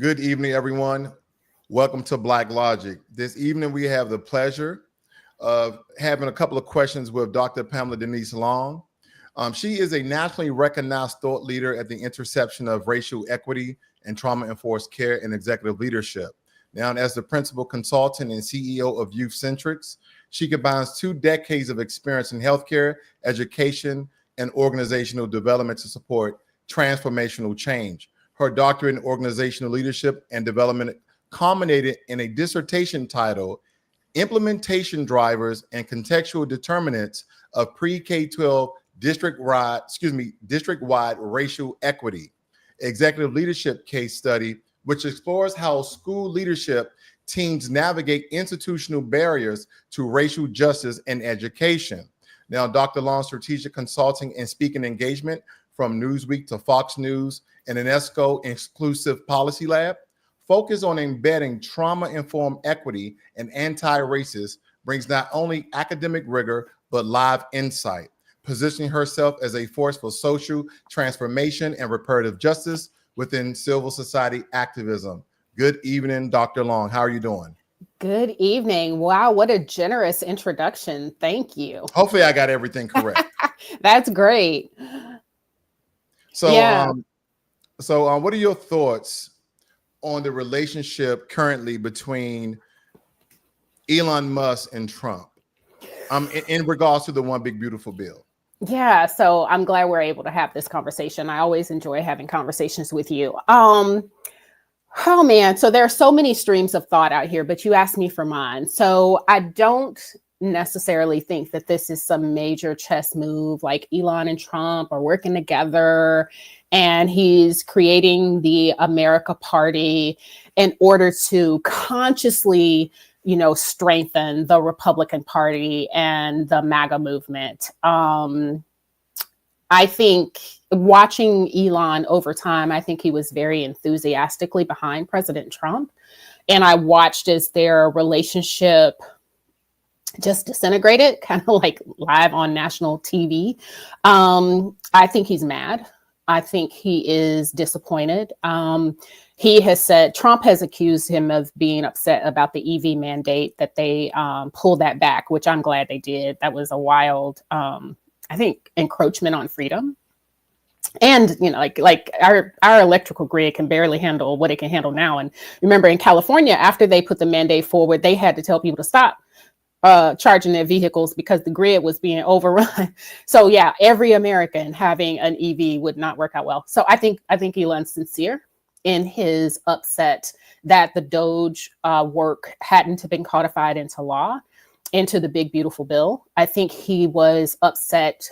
Good evening, everyone. Welcome to BlackLogic. This evening, we have the pleasure of having a couple of questions with Dr. Pamela Denise Long. She is a nationally recognized thought leader at the intersection of racial equity and trauma-enforced care and executive leadership. Now, as the principal consultant and CEO of Youthcentrix, she combines 2 decades of experience in healthcare, education, and organizational development to support transformational change. Her doctorate in organizational leadership and development culminated in a dissertation titled Implementation Drivers and Contextual Determinants of Pre-K-12 district-wide racial equity, executive leadership case study, which explores how school leadership teams navigate institutional barriers to racial justice and education. Now, Dr. Long's strategic consulting and speaking engagement from Newsweek to Fox News and an ESCO exclusive policy lab focus on embedding trauma-informed equity and anti-racist brings not only academic rigor, but live insight, positioning herself as a force for social transformation and reparative justice within civil society activism. Good evening, Dr. Long. How are you doing? Good evening. Wow, what a generous introduction. Thank you. Hopefully I got everything correct. That's great. So, what are your thoughts on the relationship currently between Elon Musk and Trump in regards to the One Big Beautiful Bill? Yeah, so I'm glad we're able to have this conversation. I always enjoy having conversations with you. Oh man, so there are so many streams of thought out here, but you asked me for mine. So I don't necessarily think that this is some major chess move, like Elon and Trump are working together and he's creating the America Party in order to consciously, strengthen the Republican Party and the MAGA movement. I think watching Elon over time, I think he was very enthusiastically behind President Trump. And I watched as their relationship just disintegrated, kind of like live on national TV. I think he's mad. I think he is disappointed. He has said, Trump has accused him of being upset about the EV mandate, that they pulled that back, which I'm glad they did. That was a wild, I think, encroachment on freedom. And, like our electrical grid can barely handle what it can handle now. And remember, in California, after they put the mandate forward, they had to tell people to stop charging their vehicles because the grid was being overrun. So yeah, every American having an EV would not work out well. So I think Elon's sincere in his upset that the Doge work hadn't been codified into law, into the Big Beautiful Bill. I think he was upset,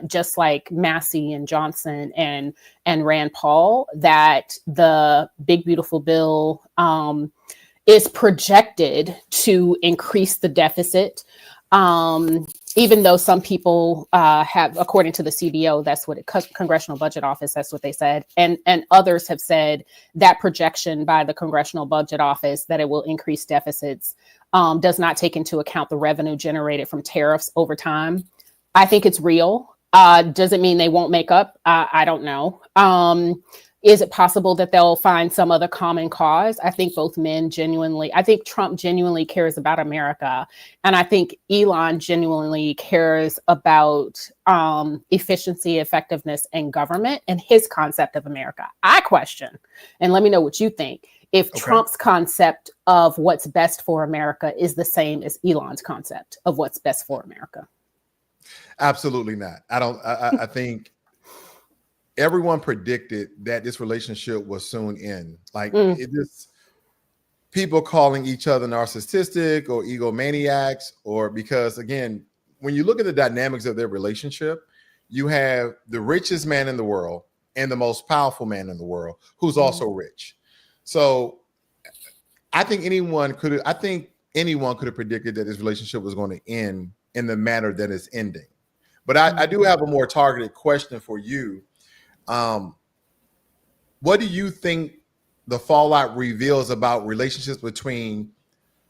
just like Massey and Johnson and Rand Paul, that the Big Beautiful Bill is projected to increase the deficit, even though some people have, according to the CBO, that's what Congressional Budget Office, that's what they said. And others have said that projection by the Congressional Budget Office that it will increase deficits does not take into account the revenue generated from tariffs over time. I think it's real. Does it mean they won't make up? I don't know. Is it possible that they'll find some other common cause? I think I think Trump genuinely cares about America. And I think Elon genuinely cares about efficiency, effectiveness, and government and his concept of America. I question, and let me know what you think, if Trump's concept of what's best for America is the same as Elon's concept of what's best for America. Absolutely not. I think everyone predicted that this relationship was soon end. Like it just people calling each other narcissistic or egomaniacs, or because again, when you look at the dynamics of their relationship, you have the richest man in the world and the most powerful man in the world who's also rich. So I think anyone could have predicted that this relationship was going to end in the manner that it's ending. But I do have a more targeted question for you. What do you think the fallout reveals about relationships between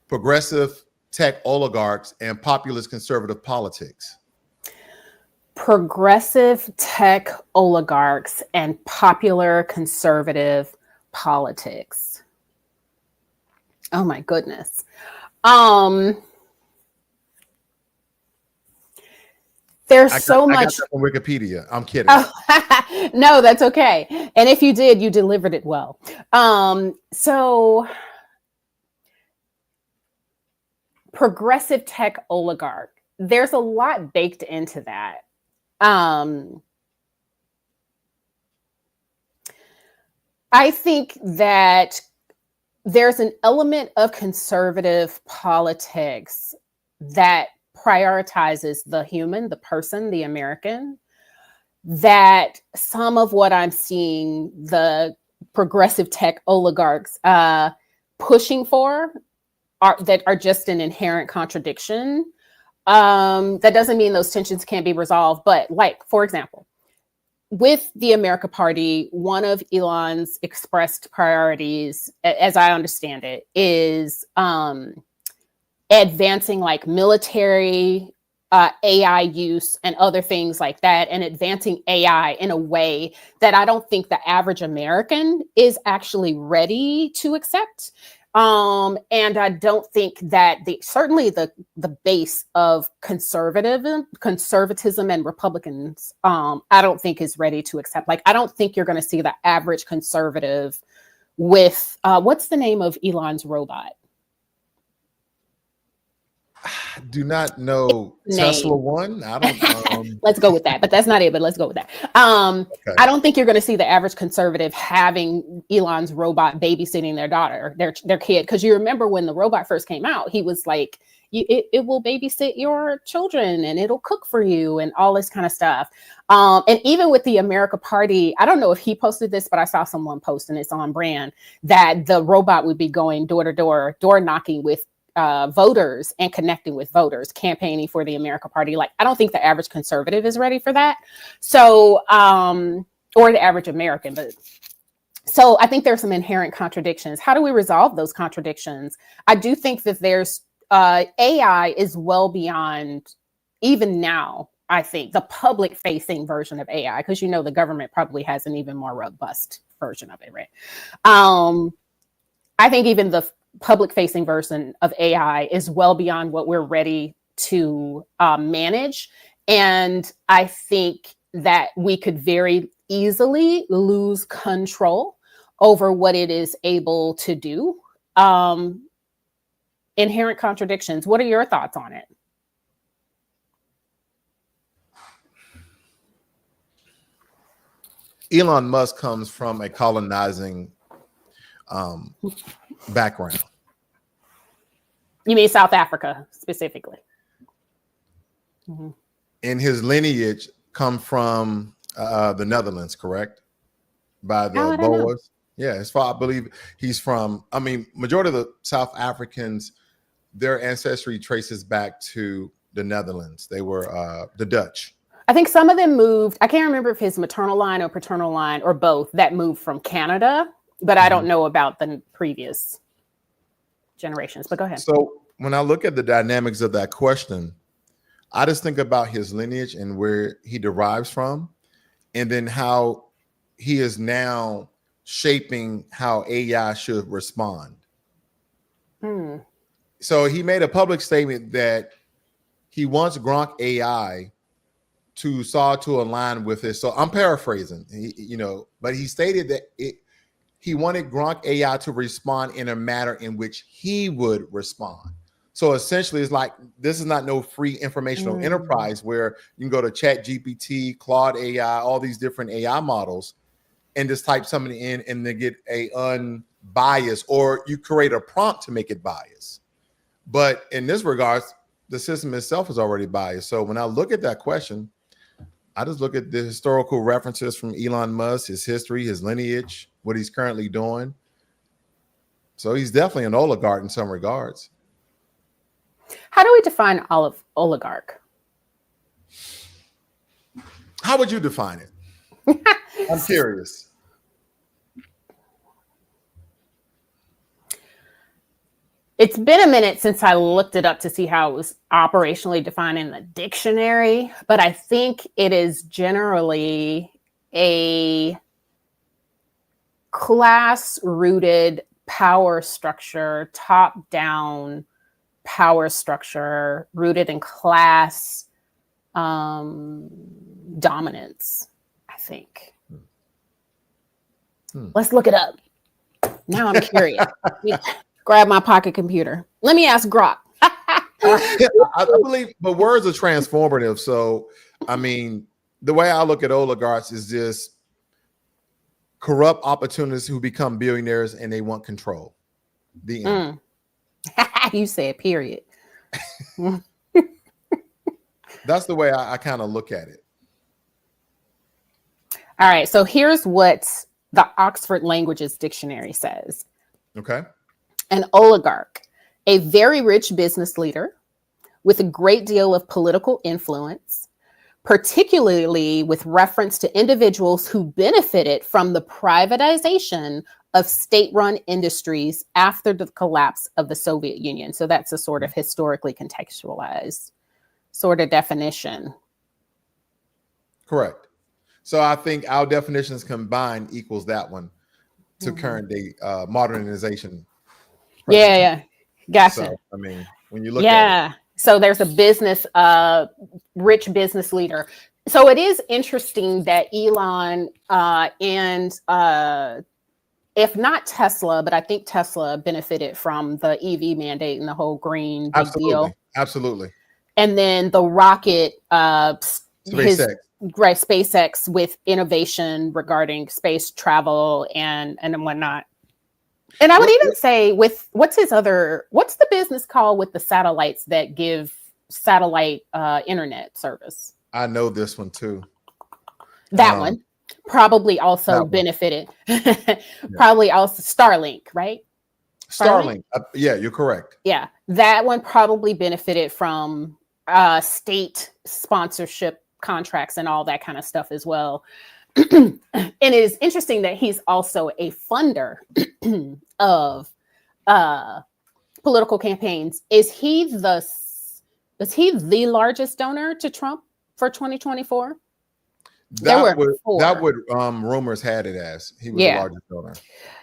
progressive tech oligarchs and populist conservative politics? Progressive tech oligarchs and popular conservative politics. Oh my goodness. There's so much. I got that from Wikipedia. I'm kidding. Oh, no, that's okay. And if you did, you delivered it well. So progressive tech oligarch, there's a lot baked into that. I think that there's an element of conservative politics that prioritizes the human, the person, the American, that some of what I'm seeing the progressive tech oligarchs pushing for that are just an inherent contradiction. That doesn't mean those tensions can't be resolved, but like, for example, with the America Party, one of Elon's expressed priorities, as I understand it, is advancing like military AI use and other things like that, and advancing AI in a way that I don't think the average American is actually ready to accept. And I don't think that certainly the base of conservatism and Republicans, I don't think is ready to accept. Like, I don't think you're going to see the average conservative with what's the name of Elon's robot? I do not know. Tesla One. I don't. Let's go with that, but that's not it. But let's go with that. Okay. I don't think you're going to see the average conservative having Elon's robot babysitting their daughter, their kid. Because you remember when the robot first came out, he was like, it will babysit your children and it'll cook for you and all this kind of stuff. And even with the America Party, I don't know if he posted this, but I saw someone post, and it's on brand, that the robot would be going door to door, door knocking with voters and connecting with voters, campaigning for the America Party. Like, I don't think the average conservative is ready for that. So, or the average American, but so I think there's some inherent contradictions. How do we resolve those contradictions? I do think that there's AI is well beyond even now. I think the public facing version of AI, because the government probably has an even more robust version of it, right? I think even the public facing version of AI is well beyond what we're ready to manage. And I think that we could very easily lose control over what it is able to do. Inherent contradictions. What are your thoughts on it? Elon Musk comes from a colonizing background. You mean South Africa specifically? Mm-hmm. And his lineage come from the Netherlands, correct? By the Boers. Yeah, as far I believe he's from. I mean, majority of the South Africans, their ancestry traces back to the Netherlands. They were the Dutch. I think some of them moved. I can't remember if his maternal line or paternal line or both that moved from Canada, but I don't know about the previous generations. But go ahead. So when I look at the dynamics of that question, I just think about his lineage and where he derives from, and then how he is now shaping how AI should respond. So he made a public statement that he wants Gronk AI to start to align with this. So I'm paraphrasing, but he stated that he wanted Gronk AI to respond in a manner in which he would respond. So essentially, it's like, this is not no free informational enterprise where you can go to Chat GPT, Claude AI, all these different AI models, and just type something in and then get a unbiased, or you create a prompt to make it biased. But in this regard, the system itself is already biased. So when I look at that question, I just look at the historical references from Elon Musk, his history, his lineage, what he's currently doing. So he's definitely an oligarch in some regards. How do we define oligarch? How would you define it? I'm curious. It's been a minute since I looked it up to see how it was operationally defined in the dictionary, but I think it is generally a class-rooted power structure, top-down power structure rooted in class dominance, I think. Let's look it up. Now I'm curious. Grab my pocket computer. Let me ask Grok. I believe, but words are transformative. So, I mean, the way I look at oligarchs is just corrupt opportunists who become billionaires and they want control. The end. You said period. That's the way I kind of look at it. All right. So here's what the Oxford Languages Dictionary says. Okay. An oligarch, a very rich business leader with a great deal of political influence, particularly with reference to individuals who benefited from the privatization of state-run industries after the collapse of the Soviet Union. So that's a sort of historically contextualized sort of definition. Correct. So I think our definitions combined equals that one to current day modernization. Yeah. Gotcha. So, I mean, when you look at it. So there's a business, rich business leader. So it is interesting that Elon and if not Tesla, but I think Tesla benefited from the EV mandate and the whole green big deal. Absolutely. And then the rocket, SpaceX with innovation regarding space travel and whatnot. And I would even say with what's the business called with the satellites that give satellite internet service? I know this one too. That one probably also benefited. Probably also Starlink, right? Starlink. Yeah, you're correct. Yeah, that one probably benefited from state sponsorship contracts and all that kind of stuff as well. And it is interesting that he's also a funder of political campaigns. Is he the largest donor to Trump for 2024? That would rumors had it as he was the largest donor.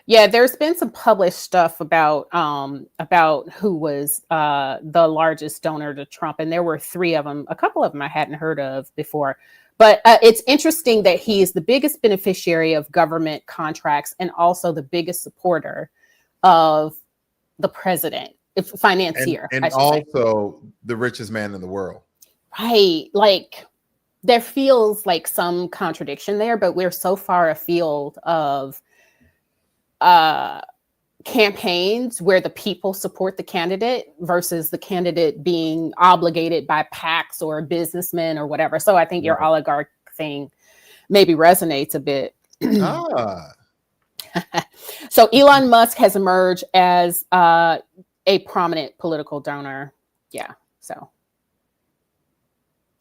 Yeah, there's been some published stuff about who was the largest donor to Trump, and there were 3 of them. A couple of them I hadn't heard of before. But it's interesting that he is the biggest beneficiary of government contracts and also the biggest supporter of the president, financier. And also the richest man in the world. Right. Like there feels like some contradiction there, but we're so far afield of campaigns where the people support the candidate versus the candidate being obligated by PACs or businessmen or whatever. So I think your oligarch thing maybe resonates a bit. So Elon Musk has emerged as a prominent political donor. Yeah. So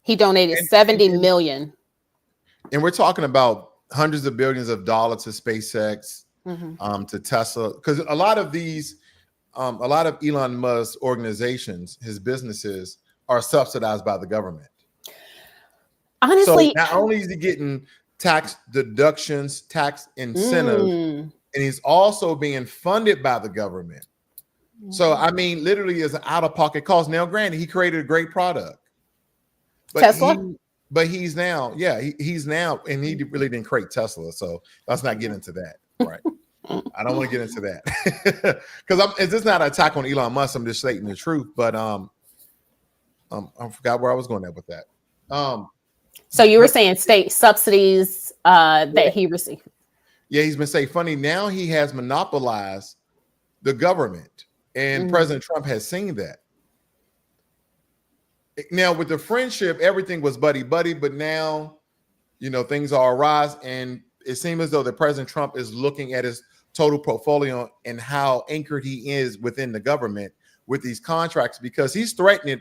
he donated 70 million. And we're talking about hundreds of billions of dollars to SpaceX, to Tesla, because a lot of Elon Musk's organizations, his businesses, are subsidized by the government. Honestly, so not only is he getting tax deductions, tax incentives, and he's also being funded by the government. So I mean, literally, is an out-of-pocket cost. Now, granted, he created a great product, but Tesla. He's now, he's now, and he really didn't create Tesla. So let's not get into that. Right. I don't want to get into that because it's just not an attack on Elon Musk. I'm just stating the truth. But I forgot where I was going at with that. So you were saying state subsidies that he received. Yeah, he's been saying funny. Now he has monopolized the government, and President Trump has seen that. Now with the friendship, everything was buddy-buddy, but now, things are awry, and it seems as though the President Trump is looking at his total portfolio and how anchored he is within the government with these contracts, because he's threatened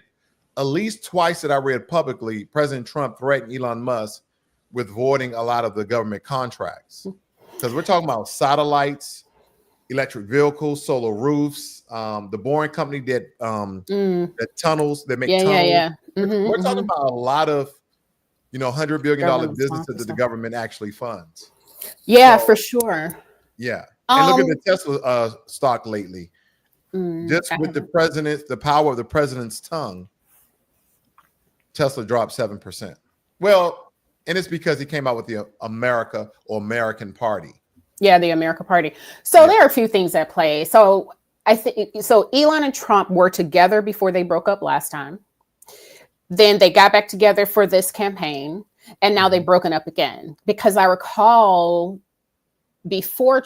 at least twice that I read publicly. President Trump threatened Elon Musk with voiding a lot of the government contracts, because we're talking about satellites, electric vehicles, solar roofs, the boring company that tunnels, that make tunnels. We're talking about a lot of, $100 billion businesses that the government actually funds. Yeah, for sure. Yeah. And look at the Tesla stock lately. Just with the power of the president's tongue, Tesla dropped 7%. Well, and it's because he came out with the America or American Party. Yeah, the America Party. So there are a few things at play. So I think so. Elon and Trump were together before they broke up last time. Then they got back together for this campaign, and now they've broken up again. Because I recall before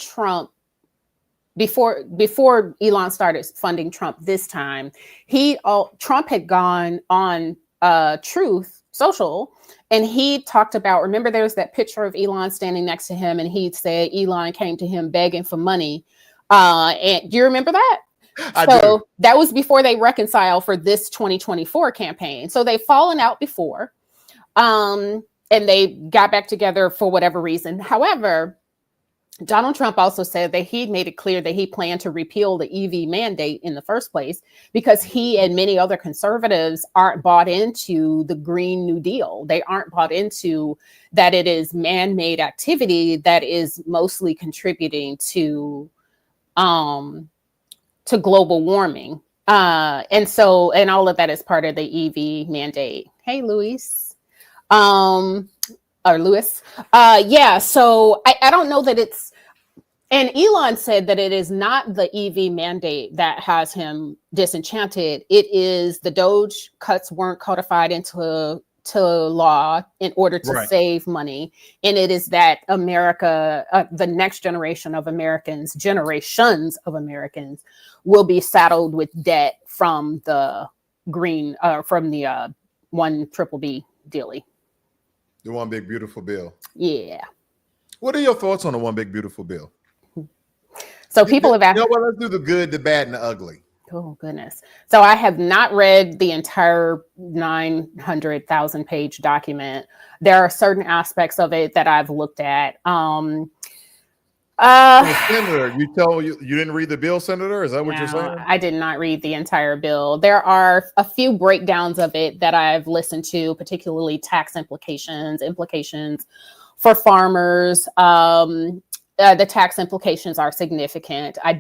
Elon started funding Trump this time, Trump had gone on Truth Social, and he talked about, remember there was that picture of Elon standing next to him, and he'd say Elon came to him begging for money. And do you remember that? I do. That was before they reconciled for this 2024 campaign. So they've fallen out before, and they got back together for whatever reason. However, Donald Trump also said that he made it clear that he planned to repeal the EV mandate in the first place because he and many other conservatives aren't bought into the Green New Deal. They aren't bought into that it is man-made activity that is mostly contributing to global warming. And all of that is part of the EV mandate. Hey, Luis. Or Lewis. Yeah, so I don't know that it's, and Elon said that it is not the EV mandate that has him disenchanted. It is the Doge cuts weren't codified into law in order to save money. And it is that America, the next generations of Americans will be saddled with debt from the green, from the one triple B dealie. The one big beautiful bill. Yeah. What are your thoughts on the one big beautiful bill? So people have asked. You know what? Let's do the good, the bad, and the ugly. Oh goodness. So I have not read the entire 900,000 page document. There are certain aspects of it that I've looked at. Senator, you didn't read the bill, Senator? Is that what you're saying? I did not read the entire bill. There are a few breakdowns of it that I've listened to, particularly tax implications for farmers. The tax implications are significant. I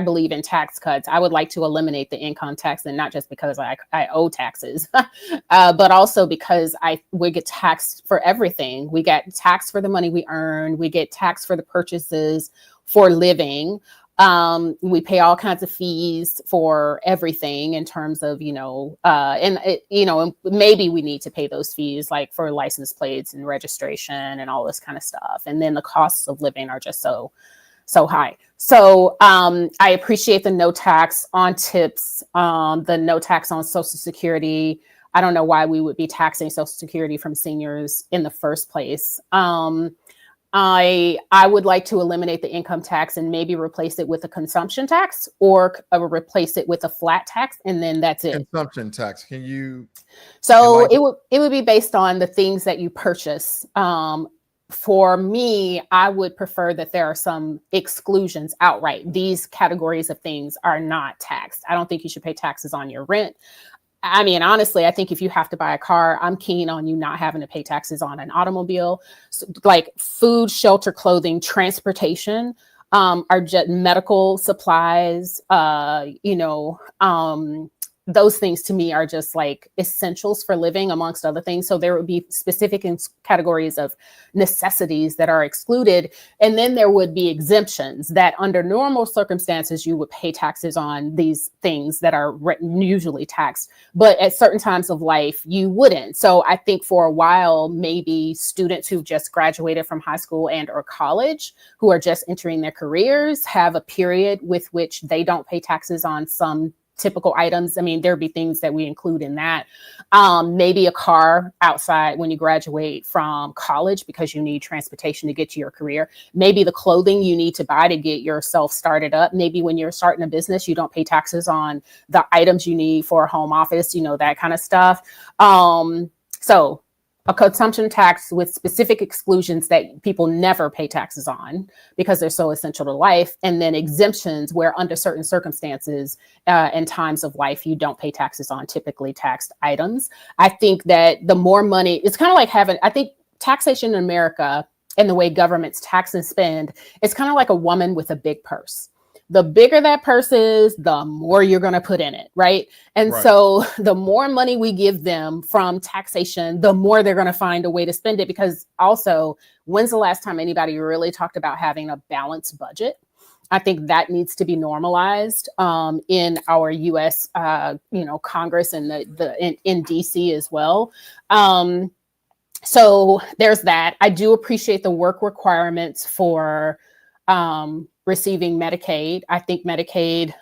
believe in tax cuts. I would like to eliminate the income tax, and not just because I owe taxes, but also because we get taxed for everything. We get taxed for the money we earn. We get taxed for the purchases for living. We pay all kinds of fees for everything in terms of, maybe we need to pay those fees like for license plates and registration and all this kind of stuff. And then the costs of living are just so high. So I appreciate the no tax on tips, the no tax on Social Security. I don't know why we would be taxing Social Security from seniors in the first place. I would like to eliminate the income tax and maybe replace it with a consumption tax or replace it with a flat tax, and then that's it. Consumption tax. Can you? So it would be based on the things that you purchase. For me, I would prefer that there are some exclusions outright. These categories of things are not taxed. I don't think you should pay taxes on your rent. I mean, honestly, I think if you have to buy a car, I'm keen on you not having to pay taxes on an automobile. So, like food, shelter, clothing, transportation, are just medical supplies, those things to me are just like essentials for living amongst other things. So there would be specific categories of necessities that are excluded. And then there would be exemptions that under normal circumstances, you would pay taxes on these things that are usually taxed. But at certain times of life, you wouldn't. So I think for a while, maybe students who just graduated from high school and or college who are just entering their careers have a period with which they don't pay taxes on some typical items. I mean, there'd be things that we include in that. Maybe a car outside when you graduate from college because you need transportation to get to your career. Maybe the clothing you need to buy to get yourself started up. Maybe when you're starting a business, you don't pay taxes on the items you need for a home office, that kind of stuff. So a consumption tax with specific exclusions that people never pay taxes on because they're so essential to life. And then exemptions where under certain circumstances and times of life, you don't pay taxes on typically taxed items. I think that the more money, it's kind of like I think taxation in America and the way governments tax and spend, it's kind of like a woman with a big purse. The bigger that purse is, the more you're going to put in it, right? And so the more money we give them from taxation, the more they're going to find a way to spend it. Because also, when's the last time anybody really talked about having a balanced budget? I think that needs to be normalized in our U.S. Congress and in D.C. as well. So there's that. I do appreciate the work requirements for receiving Medicaid. I think Medicaid,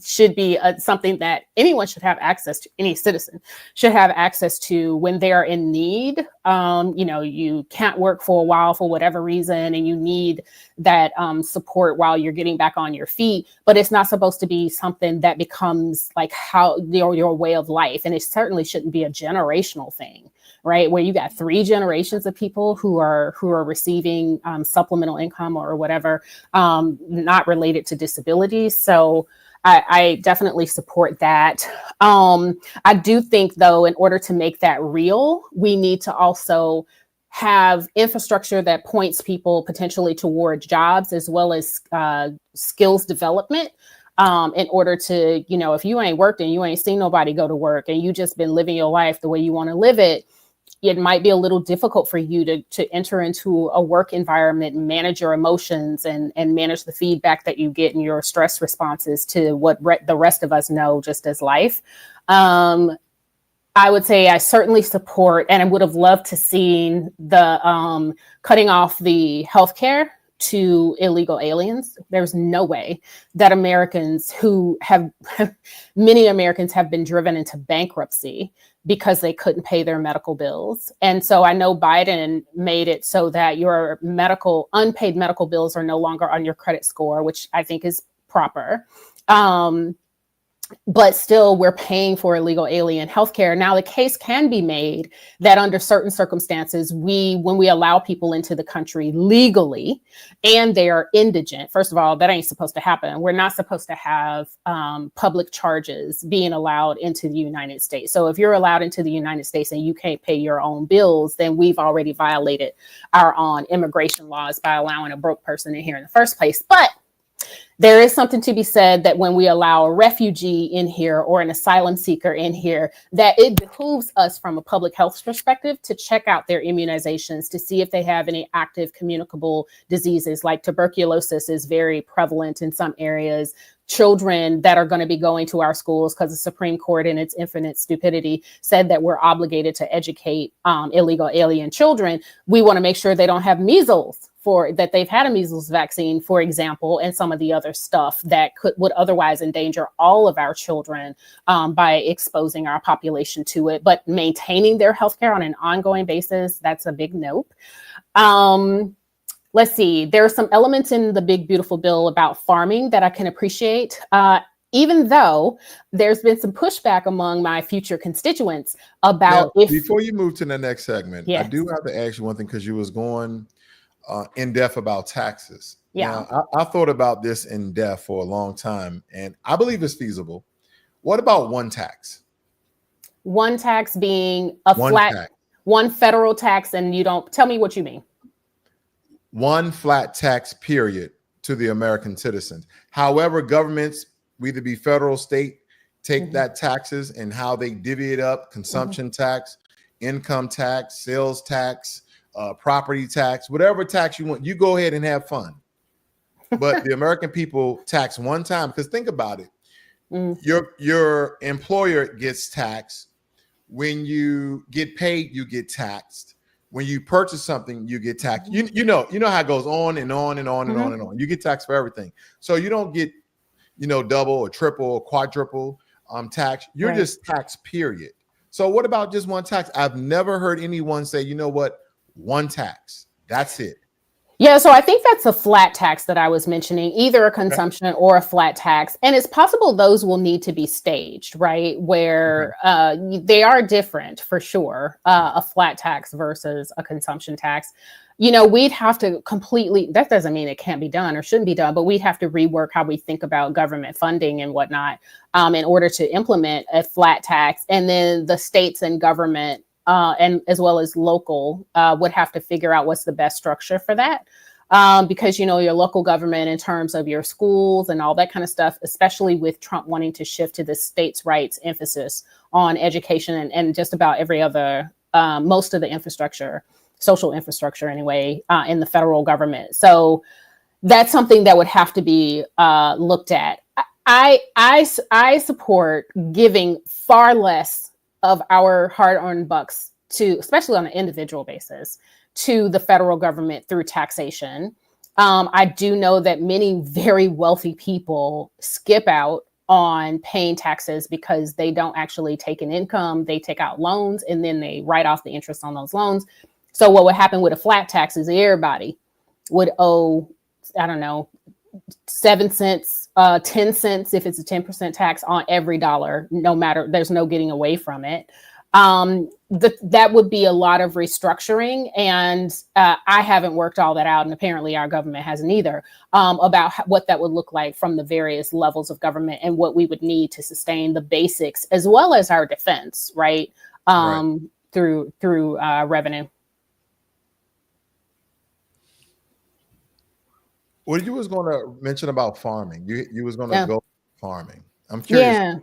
should be something that anyone should have access to. Any citizen should have access to when they are in need. You can't work for a while for whatever reason, and you need that support while you're getting back on your feet. But it's not supposed to be something that becomes like how your way of life, and it certainly shouldn't be a generational thing. Right, where you got 3 generations of people who are receiving supplemental income or whatever, not related to disabilities. So I definitely support that. I do think, though, in order to make that real, we need to also have infrastructure that points people potentially toward jobs as well as skills development. In order to, if you ain't worked and you ain't seen nobody go to work and you just been living your life the way you want to live it, it might be a little difficult for you to enter into a work environment and manage your emotions and manage the feedback that you get in your stress responses to what the rest of us know just as life. I would say I certainly support, and I would have loved to see the cutting off the healthcare to illegal aliens. There's no way that many Americans have been driven into bankruptcy because they couldn't pay their medical bills. And so I know Biden made it so that your unpaid medical bills are no longer on your credit score, which I think is proper. But still, we're paying for illegal alien healthcare. Now, the case can be made that under certain circumstances, when we allow people into the country legally and they are indigent, first of all, that ain't supposed to happen. We're not supposed to have public charges being allowed into the United States. So if you're allowed into the United States and you can't pay your own bills, then we've already violated our own immigration laws by allowing a broke person in here in the first place. But there is something to be said that when we allow a refugee in here or an asylum seeker in here, that it behooves us from a public health perspective to check out their immunizations to see if they have any active communicable diseases, like tuberculosis is very prevalent in some areas. Children that are going to be going to our schools, because the Supreme Court in its infinite stupidity said that we're obligated to educate illegal alien children. We want to make sure they don't have measles, that they've had a measles vaccine, for example, and some of the other stuff that would otherwise endanger all of our children by exposing our population to it. But maintaining their healthcare on an ongoing basis, that's a big nope. Let's see, there are some elements in the big, beautiful bill about farming that I can appreciate. Even though there's been some pushback among my future constituents about before you move to the next segment, yes. I do have to ask you one thing, because you was going in depth about taxes. Yeah. Now, I thought about this in depth for a long time, and I believe it's feasible. What about one tax? One tax being one federal tax, and you don't tell me what you mean. One flat tax period to the American citizens. However, governments, whether it be federal, state, take that taxes and how they divvy it up: consumption tax, income tax, sales tax, property tax, whatever tax you want. You go ahead and have fun. But the American people tax one time, because think about it. Your employer gets taxed. When you get paid, you get taxed. When you purchase something, you get taxed. You know how it goes on and on and on and on and on. You get taxed for everything. So you don't get, double or triple or quadruple tax. You're just taxed, period. So what about just one tax? I've never heard anyone say, you know what, one tax, that's it. Yeah, so I think that's a flat tax that I was mentioning, either a consumption or a flat tax. And it's possible those will need to be staged, right? Where they are different for sure, a flat tax versus a consumption tax. We'd have to that doesn't mean it can't be done or shouldn't be done, but we'd have to rework how we think about government funding and whatnot in order to implement a flat tax. And then the states and government and as well as local, would have to figure out what's the best structure for that. Because, you know, your local government in terms of your schools and all that kind of stuff, especially with Trump wanting to shift to the states' rights emphasis on education and just about every other, most of the infrastructure, social infrastructure anyway, in the federal government. So that's something that would have to be looked at. I support giving far less of our hard-earned bucks to, especially on an individual basis, to the federal government through taxation. I do know that many very wealthy people skip out on paying taxes because they don't actually take an income. They take out loans and then they write off the interest on those loans. So what would happen with a flat tax is everybody would owe, I don't know, 7 cents, 10 cents if it's a 10% tax on every dollar, no matter, there's no getting away from it. That would be a lot of restructuring. And I haven't worked all that out. And apparently our government hasn't either, about what that would look like from the various levels of government and what we would need to sustain the basics as well as our defense, right? Through revenue. Well, you was going to mention about farming. You was going to go farming. I'm curious.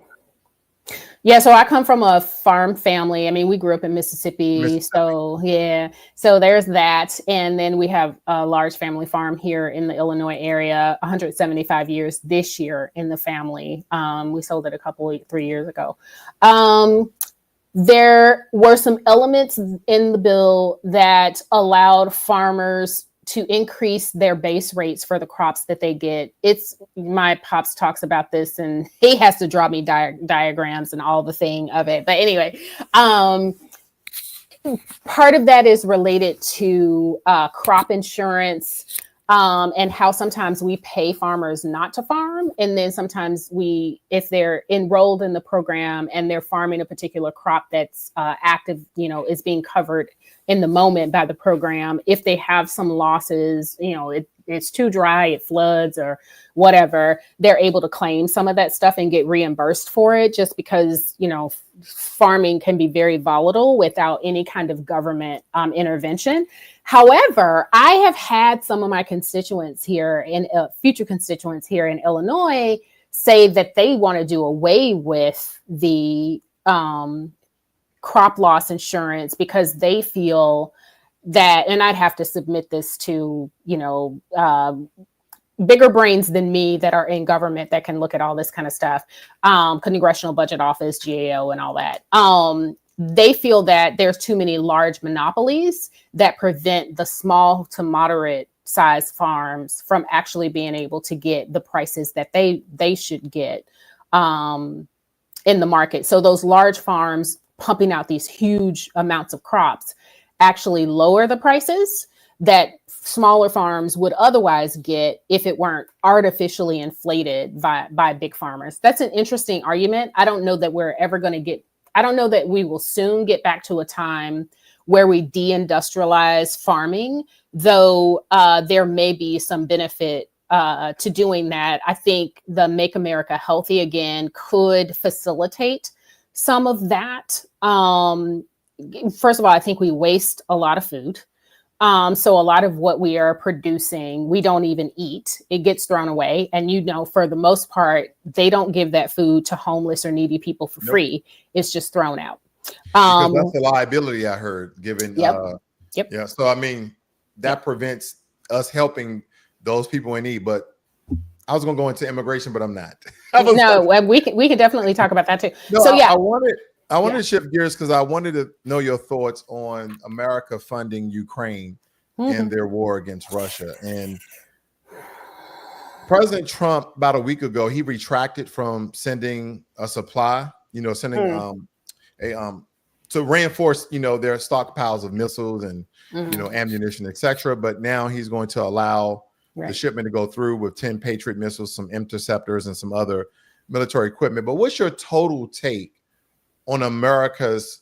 Yeah, so I come from a farm family. I mean, we grew up in Mississippi. So yeah, so there's that. And then we have a large family farm here in the Illinois area, 175 years this year in the family. We sold it 3 years ago. There were some elements in the bill that allowed farmers to increase their base rates for the crops that they get. My pops talks about this and he has to draw me diagrams and all the thing of it. But anyway, part of that is related to crop insurance and how sometimes we pay farmers not to farm. And then sometimes if they're enrolled in the program and they're farming a particular crop that's active, you know, is being covered in the moment by the program, if they have some losses, you know, it's too dry, it floods or whatever, they're able to claim some of that stuff and get reimbursed for it, just because, you know, farming can be very volatile without any kind of government intervention. However, I have had some of my constituents here and future constituents here in Illinois say that they want to do away with the crop loss insurance because they feel that, and I'd have to submit this to, you know, bigger brains than me that are in government that can look at all this kind of stuff, Congressional Budget Office, GAO, and all that. They feel that there's too many large monopolies that prevent the small to moderate size farms from actually being able to get the prices that they should get in the market. So those large farms pumping out these huge amounts of crops actually lower the prices that smaller farms would otherwise get if it weren't artificially inflated by big farmers. That's an interesting argument. I don't know that we will soon get back to a time where we deindustrialize farming, though there may be some benefit to doing that. I think the Make America Healthy Again could facilitate some of that. First of all, I think we waste a lot of food. So a lot of what we are producing, we don't even eat. It gets thrown away. And, you know, for the most part, they don't give that food to homeless or needy people for free. It's just thrown out. Because that's a liability I heard given. Yeah. So, I mean, that prevents us helping those people in need. But I was going to go into immigration, but I'm not. We can definitely talk about that too. No, so yeah, I wanted to shift gears because I wanted to know your thoughts on America funding Ukraine and their war against Russia. And President Trump, about a week ago, he retracted from sending a supply, you know, to reinforce, you know, their stockpiles of missiles and, you know, ammunition, etc. But now he's going to allow the shipment to go through with 10 Patriot missiles, some interceptors, and some other military equipment. But what's your total take on America's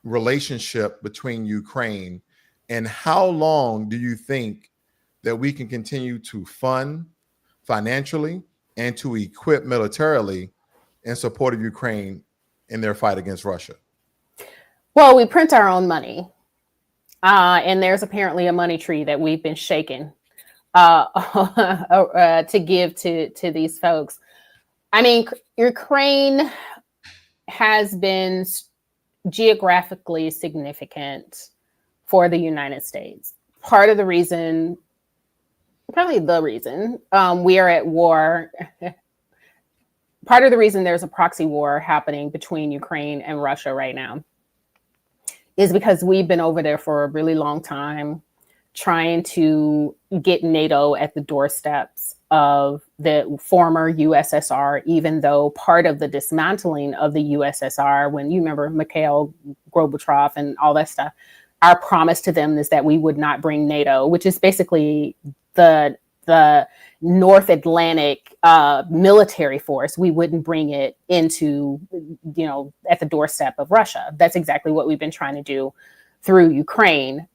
relationship between Ukraine, and how long do you think that we can continue to fund financially and to equip militarily in support of Ukraine in their fight against Russia? Well, we print our own money. And there's apparently a money tree that we've been shaking to give to these folks. I mean, Ukraine has been geographically significant for the United States. Part of the reason, probably the reason, we are at war. Part of the reason there's a proxy war happening between Ukraine and Russia right now is because we've been over there for a really long time trying to get NATO at the doorsteps of the former USSR, even though part of the dismantling of the USSR, when you remember Mikhail Gorbachev and all that stuff, our promise to them is that we would not bring NATO, which is basically the North Atlantic military force. We wouldn't bring it into, at the doorstep of Russia. That's exactly what we've been trying to do through Ukraine.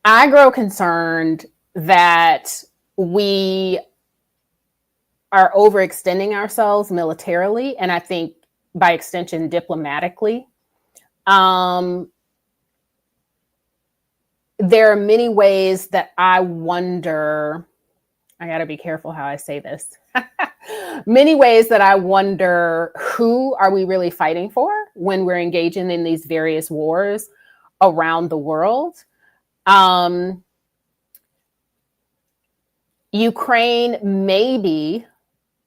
I grow concerned that we are overextending ourselves militarily, and I think by extension diplomatically. There are many ways that I wonder, I got to be careful how I say this. Many ways that I wonder, who are we really fighting for when we're engaging in these various wars around the world? Ukraine, maybe,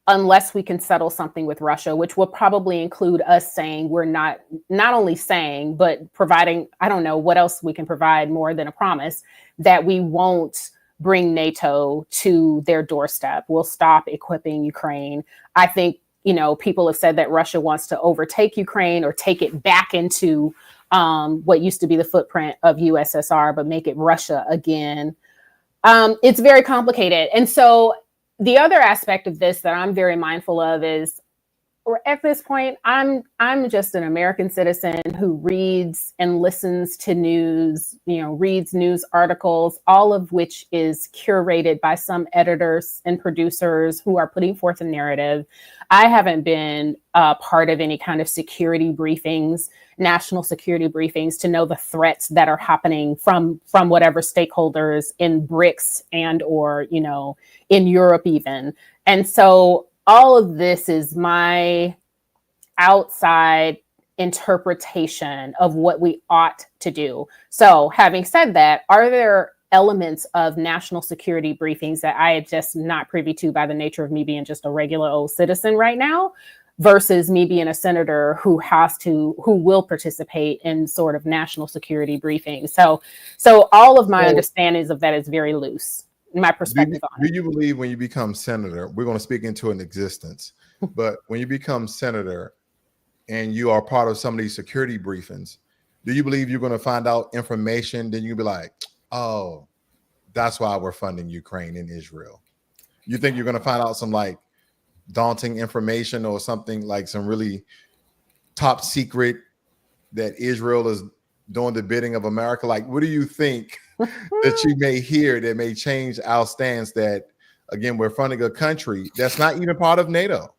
unless we can settle something with Russia, which will probably include us saying we're not only saying, but providing, I don't know what else we can provide more than a promise that we won't bring NATO to their doorstep. We'll stop equipping Ukraine. I think, people have said that Russia wants to overtake Ukraine or take it back into what used to be the footprint of USSR, but make it Russia again. It's very complicated. And so the other aspect of this that I'm very mindful of is, at this point, I'm just an American citizen who reads and listens to news, reads news articles, all of which is curated by some editors and producers who are putting forth a narrative. I haven't been part of any kind of security briefings, national security briefings, to know the threats that are happening from whatever stakeholders in BRICS and or, in Europe even. And so all of this is my outside interpretation of what we ought to do. So having said that, are there elements of national security briefings that I am just not privy to by the nature of me being just a regular old citizen right now versus me being a senator who will participate in sort of national security briefings? So all of my understandings of that is very loose. My perspective on it. Do you believe when you become senator, we're going to speak into an existence, but when you become senator and you are part of some of these security briefings, do you believe you're going to find out information? Then you'll be like, oh, that's why we're funding Ukraine and Israel. You think you're going to find out some like daunting information or something like some really top secret that Israel is doing the bidding of America? Like, what do you think that you may hear that may change our stance that, again, we're funding a country that's not even part of NATO?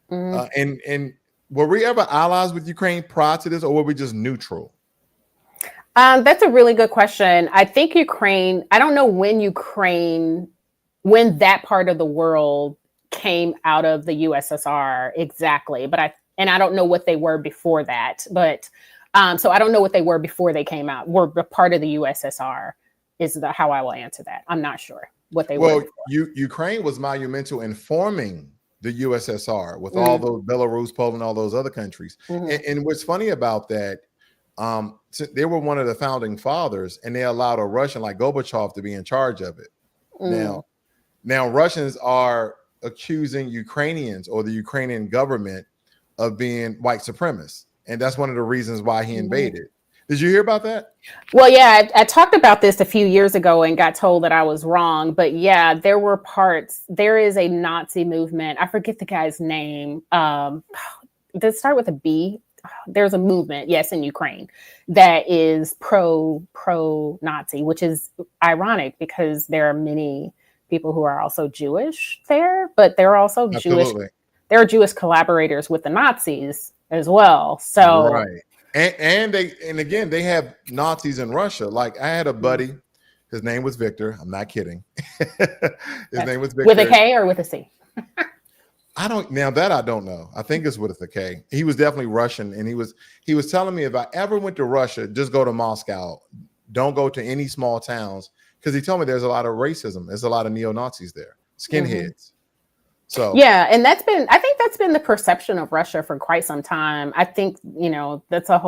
And were we ever allies with Ukraine prior to this, or were we just neutral? That's a really good question. I think Ukraine, I don't know when that part of the world came out of the USSR exactly, but I don't know what they were before that, but so I don't know what they were before they came out. Were part of the USSR is how I will answer that. I'm not sure what they were. Well, Ukraine was monumental in forming the USSR with all those Belarus, Poland, all those other countries. And what's funny about that, they were one of the founding fathers, and they allowed a Russian like Gorbachev to be in charge of it. Now Russians are accusing Ukrainians or the Ukrainian government of being white supremacists. And that's one of the reasons why he invaded. Did you hear about that? Well, yeah, I talked about this a few years ago and got told that I was wrong. But yeah, there were parts. There is a Nazi movement. I forget the guy's name. Does it start with a B? There's a movement, yes, in Ukraine that is pro-Nazi, which is ironic because there are many people who are also Jewish there, but they're also Absolutely. Jewish. there are Jewish collaborators with the Nazis as well. So right. And again, they have Nazis in Russia. Like I had a buddy, his name was Victor. I'm not kidding. His name was Victor. With a K or with a C? I don't know. I think it's with a K. He was definitely Russian, and he was telling me if I ever went to Russia, just go to Moscow. Don't go to any small towns, because he told me there's a lot of racism. There's a lot of neo-Nazis there, skinheads. So yeah, and I think that's been the perception of Russia for quite some time. I think, that's I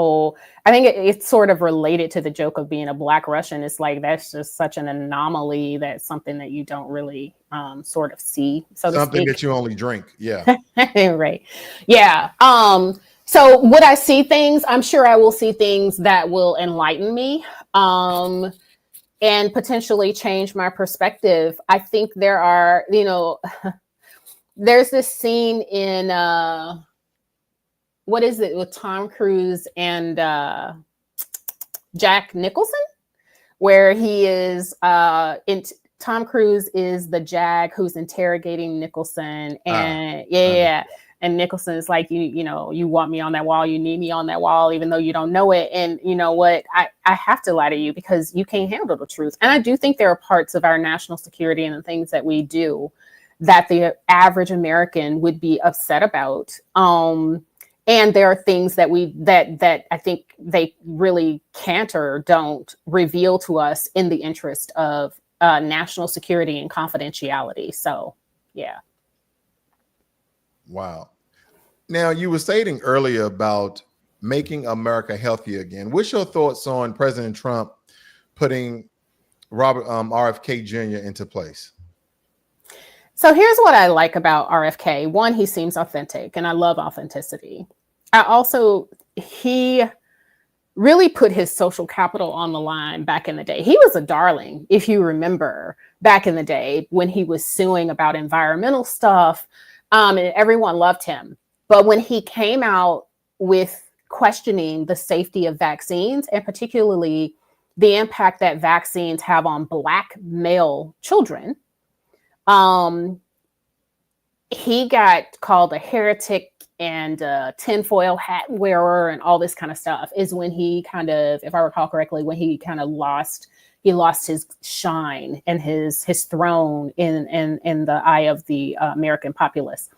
think it's sort of related to the joke of being a Black Russian. It's like, that's just such an anomaly. That's something that you don't really sort of see. So something that you only drink. Yeah. Right. Yeah. So would I see things? I'm sure I will see things that will enlighten me. And potentially change my perspective. I think there are, there's this scene in what is it with Tom Cruise and Jack Nicholson, where he is Tom Cruise is the JAG who's interrogating Nicholson, and and Nicholson is like, you want me on that wall, you need me on that wall, even though you don't know it. And you know what? I have to lie to you because you can't handle the truth. And I do think there are parts of our national security and the things that we do that the average American would be upset about. And there are things that that I think they really can't or don't reveal to us in the interest of national security and confidentiality. So, yeah. Wow. Now, you were stating earlier about making America healthy again. What's your thoughts on President Trump putting Robert RFK Jr. into place? So here's what I like about RFK. One, he seems authentic, and I love authenticity. He really put his social capital on the line back in the day. He was a darling, if you remember, back in the day when he was suing about environmental stuff, and everyone loved him. But when he came out with questioning the safety of vaccines, and particularly the impact that vaccines have on Black male children, he got called a heretic and a tinfoil hat wearer and all this kind of stuff, is when he kind of, if I recall correctly, when he kind of lost his shine and his throne in the eye of the American populace.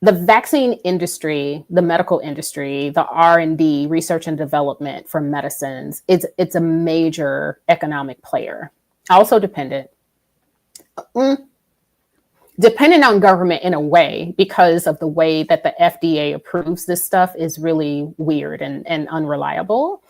The vaccine industry, the medical industry, the R&D, research and development for medicines, it's a major economic player. Also dependent on government in a way, because of the way that the FDA approves this stuff is really weird and unreliable.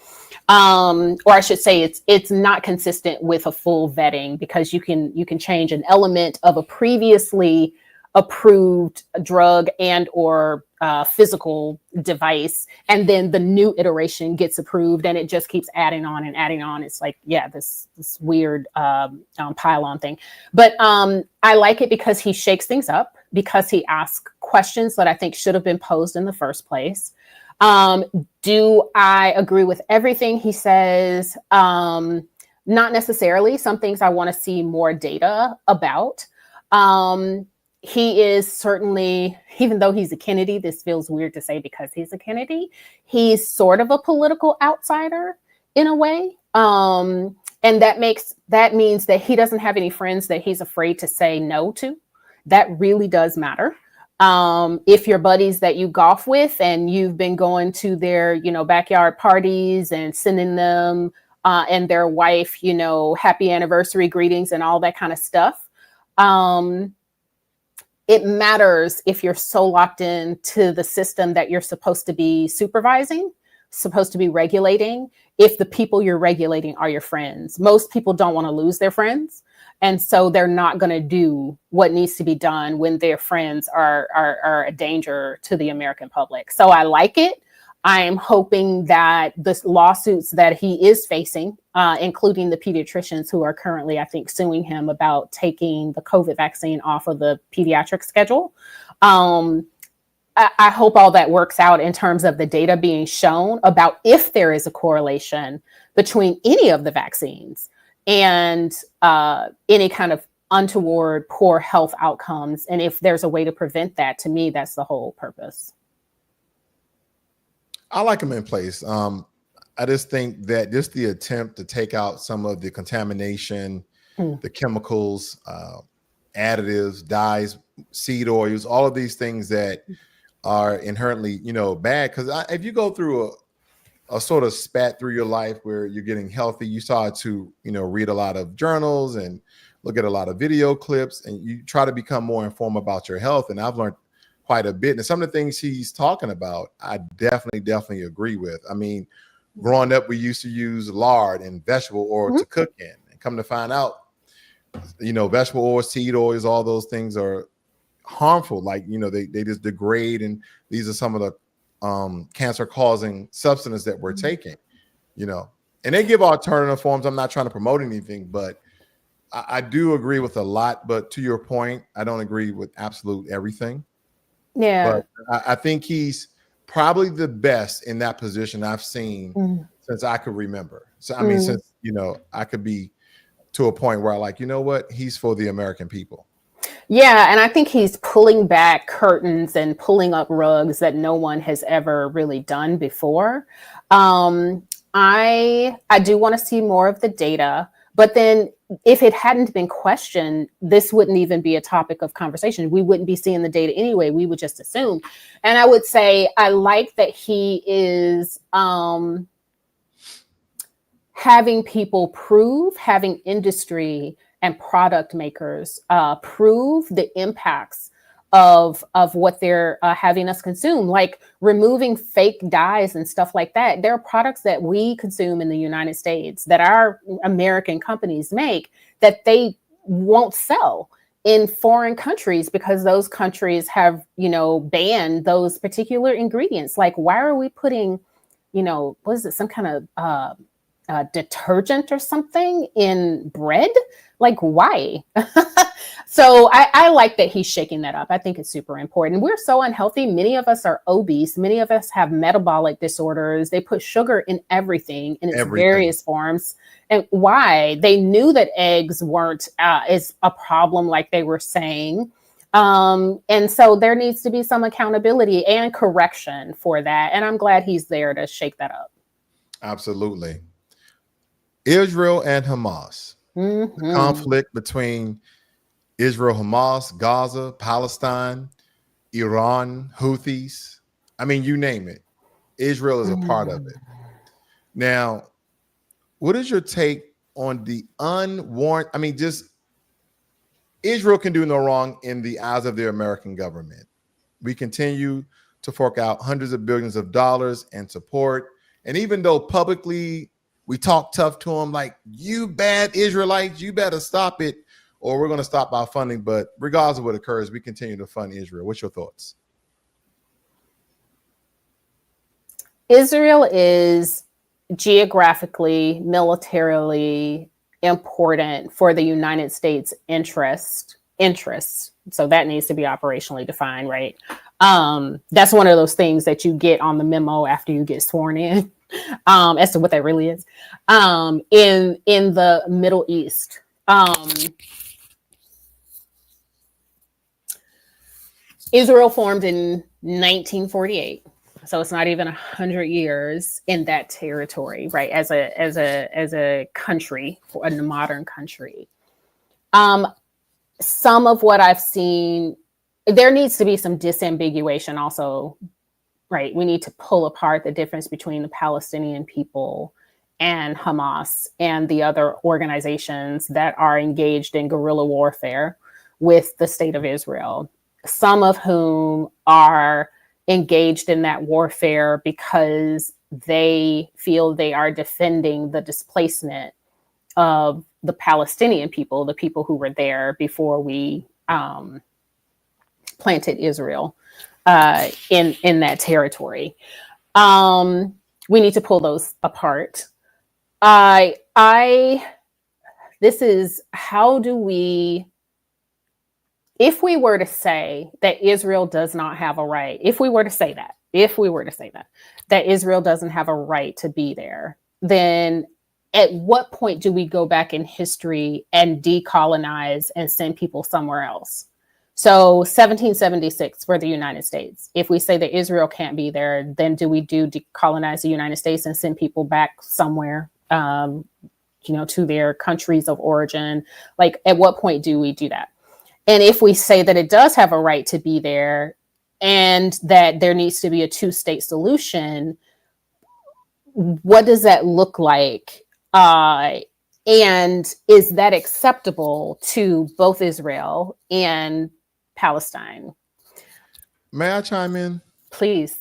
Or I should say it's not consistent with a full vetting, because you can change an element of a previously approved drug and or physical device, and then the new iteration gets approved, and it just keeps adding on and adding on. It's like, yeah, this weird pile-on thing. But I like it because he shakes things up, because he asks questions that I think should have been posed in the first place. Do I agree with everything he says? Not necessarily. Some things I want to see more data about. He is certainly, even though he's a Kennedy, this feels weird to say because he's a Kennedy, he's sort of a political outsider in a way. And that means that he doesn't have any friends that he's afraid to say no to. That really does matter. If your buddies that you golf with and you've been going to their, backyard parties and sending them and their wife, happy anniversary greetings and all that kind of stuff. It matters if you're so locked into the system that you're supposed to be supervising, supposed to be regulating, if the people you're regulating are your friends. Most people don't want to lose their friends. And so they're not going to do what needs to be done when their friends are a danger to the American public. So I like it. I am hoping that the lawsuits that he is facing, including the pediatricians who are currently, I think, suing him about taking the COVID vaccine off of the pediatric schedule. I hope all that works out in terms of the data being shown about if there is a correlation between any of the vaccines and any kind of untoward, poor health outcomes. And if there's a way to prevent that, to me, that's the whole purpose. I like them in place. I just think that just the attempt to take out some of the contamination, the chemicals, additives, dyes, seed oils, all of these things that are inherently, bad. Because if you go through a sort of spat through your life where you're getting healthy, you start to, read a lot of journals and look at a lot of video clips, and you try to become more informed about your health. And I've learned quite a bit. And some of the things he's talking about, I definitely agree with. I mean, growing up, we used to use lard and vegetable oil to cook in, and come to find out, vegetable oil, seed oils, all those things are harmful. Like, they just degrade, and these are some of the cancer causing substances that we're taking, and they give alternative forms. I'm not trying to promote anything, but I do agree with a lot. But to your point, I don't agree with absolute everything. Yeah. But I think he's probably the best in that position I've seen since I could remember. So, I mean, since, I could be to a point where I like, what? He's for the American people. Yeah. And I think he's pulling back curtains and pulling up rugs that no one has ever really done before. I do want to see more of the data, but then if it hadn't been questioned, this wouldn't even be a topic of conversation. We wouldn't be seeing the data anyway. We would just assume. And I would say, I like that he is having people having industry and product makers prove the impacts of what they're having us consume, like removing fake dyes and stuff like that. There are products that we consume in the United States that our American companies make that they won't sell in foreign countries because those countries have, banned those particular ingredients. Like, why are we putting, what is it, some kind of detergent or something in bread? Like, why? So I like that he's shaking that up. I think it's super important. We're so unhealthy. Many of us are obese. Many of us have metabolic disorders. They put sugar in everything in its various forms. And why? They knew that eggs weren't is a problem like they were saying. And so there needs to be some accountability and correction for that. And I'm glad he's there to shake that up. Absolutely. Israel and Hamas. The conflict between Israel, Hamas, Gaza, Palestine, Iran, Houthis. I mean, you name it. Israel is a part of it. Now, what is your take on the unwarranted? I mean, just Israel can do no wrong in the eyes of the American government. We continue to fork out hundreds of billions of dollars in support. And even though publicly we talk tough to them, like, you bad Israelites, you better stop it, or we're going to stop our funding. But regardless of what occurs, we continue to fund Israel. What's your thoughts? Israel is geographically, militarily important for the United States interests. So that needs to be operationally defined, right? That's one of those things that you get on the memo after you get sworn in, as to what that really is. In the Middle East. Israel formed in 1948, so it's not even 100 years in that territory, right? As a country, a modern country. Some of what I've seen, there needs to be some disambiguation also, right? We need to pull apart the difference between the Palestinian people and Hamas and the other organizations that are engaged in guerrilla warfare with the state of Israel. Some of whom are engaged in that warfare because they feel they are defending the displacement of the Palestinian people, the people who were there before we planted Israel in that territory. We need to pull those apart. This is, how do we, if we were to say that Israel does not have a right, if we were to say that Israel doesn't have a right to be there, then at what point do we go back in history and decolonize and send people somewhere else? So 1776 for the United States. If we say that Israel can't be there, then do we decolonize the United States and send people back somewhere, to their countries of origin? Like, at what point do we do that? And if we say that it does have a right to be there and that there needs to be a two-state solution, what does that look like? And is that acceptable to both Israel and Palestine? May I chime in? Please.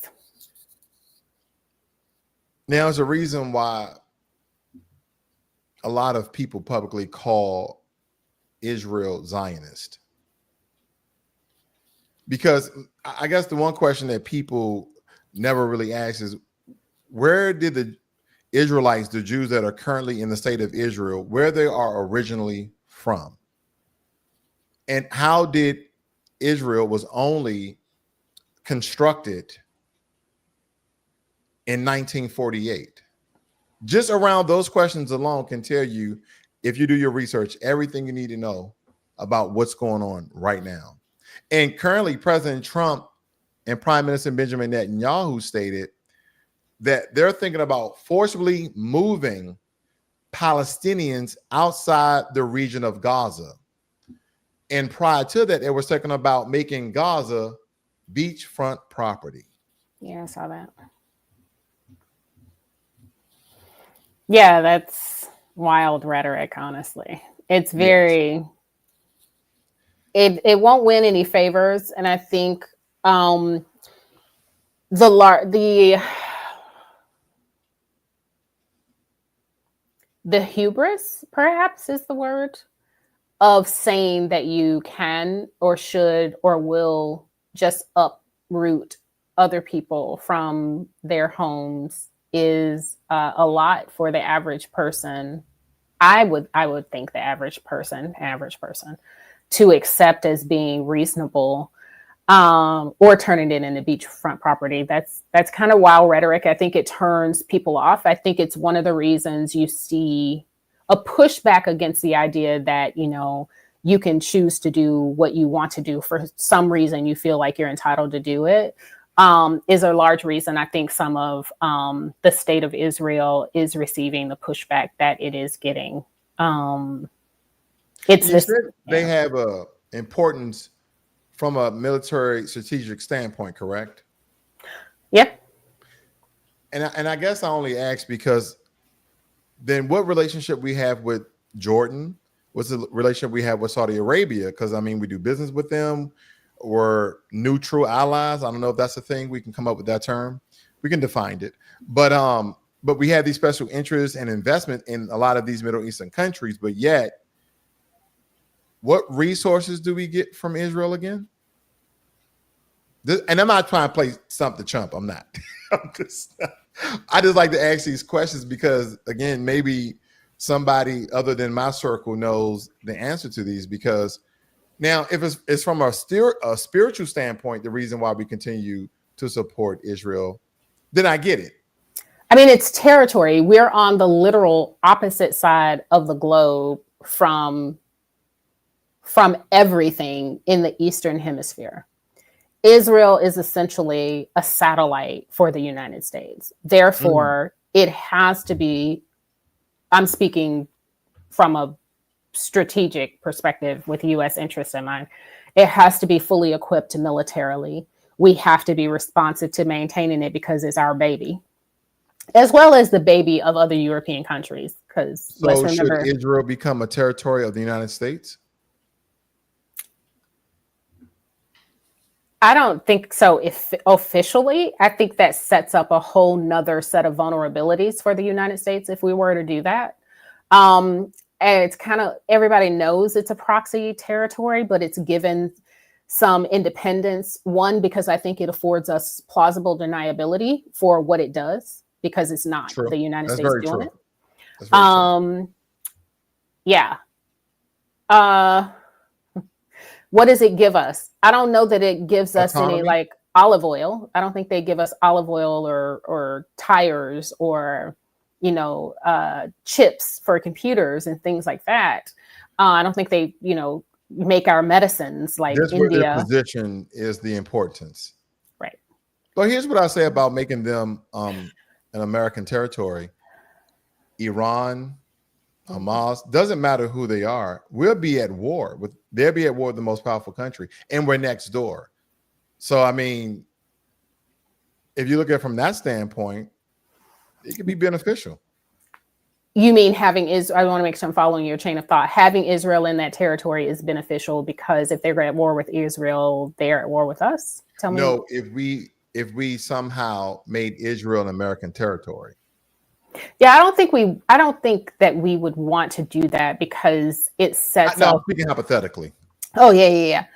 Now, there's a reason why a lot of people publicly call Israel Zionist. Because I guess the one question that people never really ask is, where did the Israelites, the Jews that are currently in the state of Israel, where they are originally from? And how did Israel was only constructed in 1948? Just around those questions alone can tell you, if you do your research, everything you need to know about what's going on right now. And currently, President Trump and Prime Minister Benjamin Netanyahu stated that they're thinking about forcibly moving Palestinians outside the region of Gaza. And prior to that, they were talking about making Gaza beachfront property. Yeah, I saw that. Yeah, that's wild rhetoric, honestly. It's very, it won't win any favors. And I think the hubris, perhaps, is the word, of saying that you can or should or will just uproot other people from their homes is a lot for the average person. I would think the average person to accept as being reasonable, or turning it into beachfront property. That's kind of wild rhetoric. I think it turns people off. I think it's one of the reasons you see a pushback against the idea that, you can choose to do what you want to do. For some reason, you feel like you're entitled to do it. Is a large reason I think some of the state of Israel is receiving the pushback that it is getting. They have a importance from a military strategic standpoint, correct? Yep. And I guess I only ask because then what relationship we have with Jordan? What's the relationship we have with Saudi Arabia? Because we do business with them. We're neutral allies. I don't know if that's a thing. We can come up with that term. We can define it. But we have these special interests and investment in a lot of these Middle Eastern countries. But yet, what resources do we get from Israel again? And I'm not trying to play stump the chump. I'm not. I just like to ask these questions because, again, maybe somebody other than my circle knows the answer to these. Because now, if it's from a spiritual standpoint, the reason why we continue to support Israel, then I get it. It's territory. We're on the literal opposite side of the globe from everything in the Eastern Hemisphere. Israel is essentially a satellite for the United States. Therefore, it has to be, I'm speaking from a strategic perspective with U.S. interests in mind, it has to be fully equipped militarily. We have to be responsive to maintaining it because it's our baby, as well as the baby of other European countries. Because let's remember, should Israel become a territory of the United States? I don't think so. If officially, I think that sets up a whole nother set of vulnerabilities for the United States if we were to do that. And it's kind of, everybody knows it's a proxy territory, but it's given some independence. One, because I think it affords us plausible deniability for what it does, because it's not the United States doing it. That's very true. Yeah. What does it give us? I don't know that it gives us any olive oil. I don't think they give us olive oil or tires or chips for computers and things like that. I don't think they, make our medicines like That's where their India. position is the importance. Right. But here's what I say about making them an American territory. Iran, Hamas, doesn't matter who they are. They'll be at war with the most powerful country, and we're next door. So, I mean, if you look at it from that standpoint, it could be beneficial. You mean having Israel? I want to make sure I'm following your chain of thought. Having Israel in that territory is beneficial because if they're at war with Israel, they're at war with us. Tell me. No, if we somehow made Israel an American territory. Yeah, I don't think that we would want to do that because it sets up. Speaking hypothetically. Oh yeah.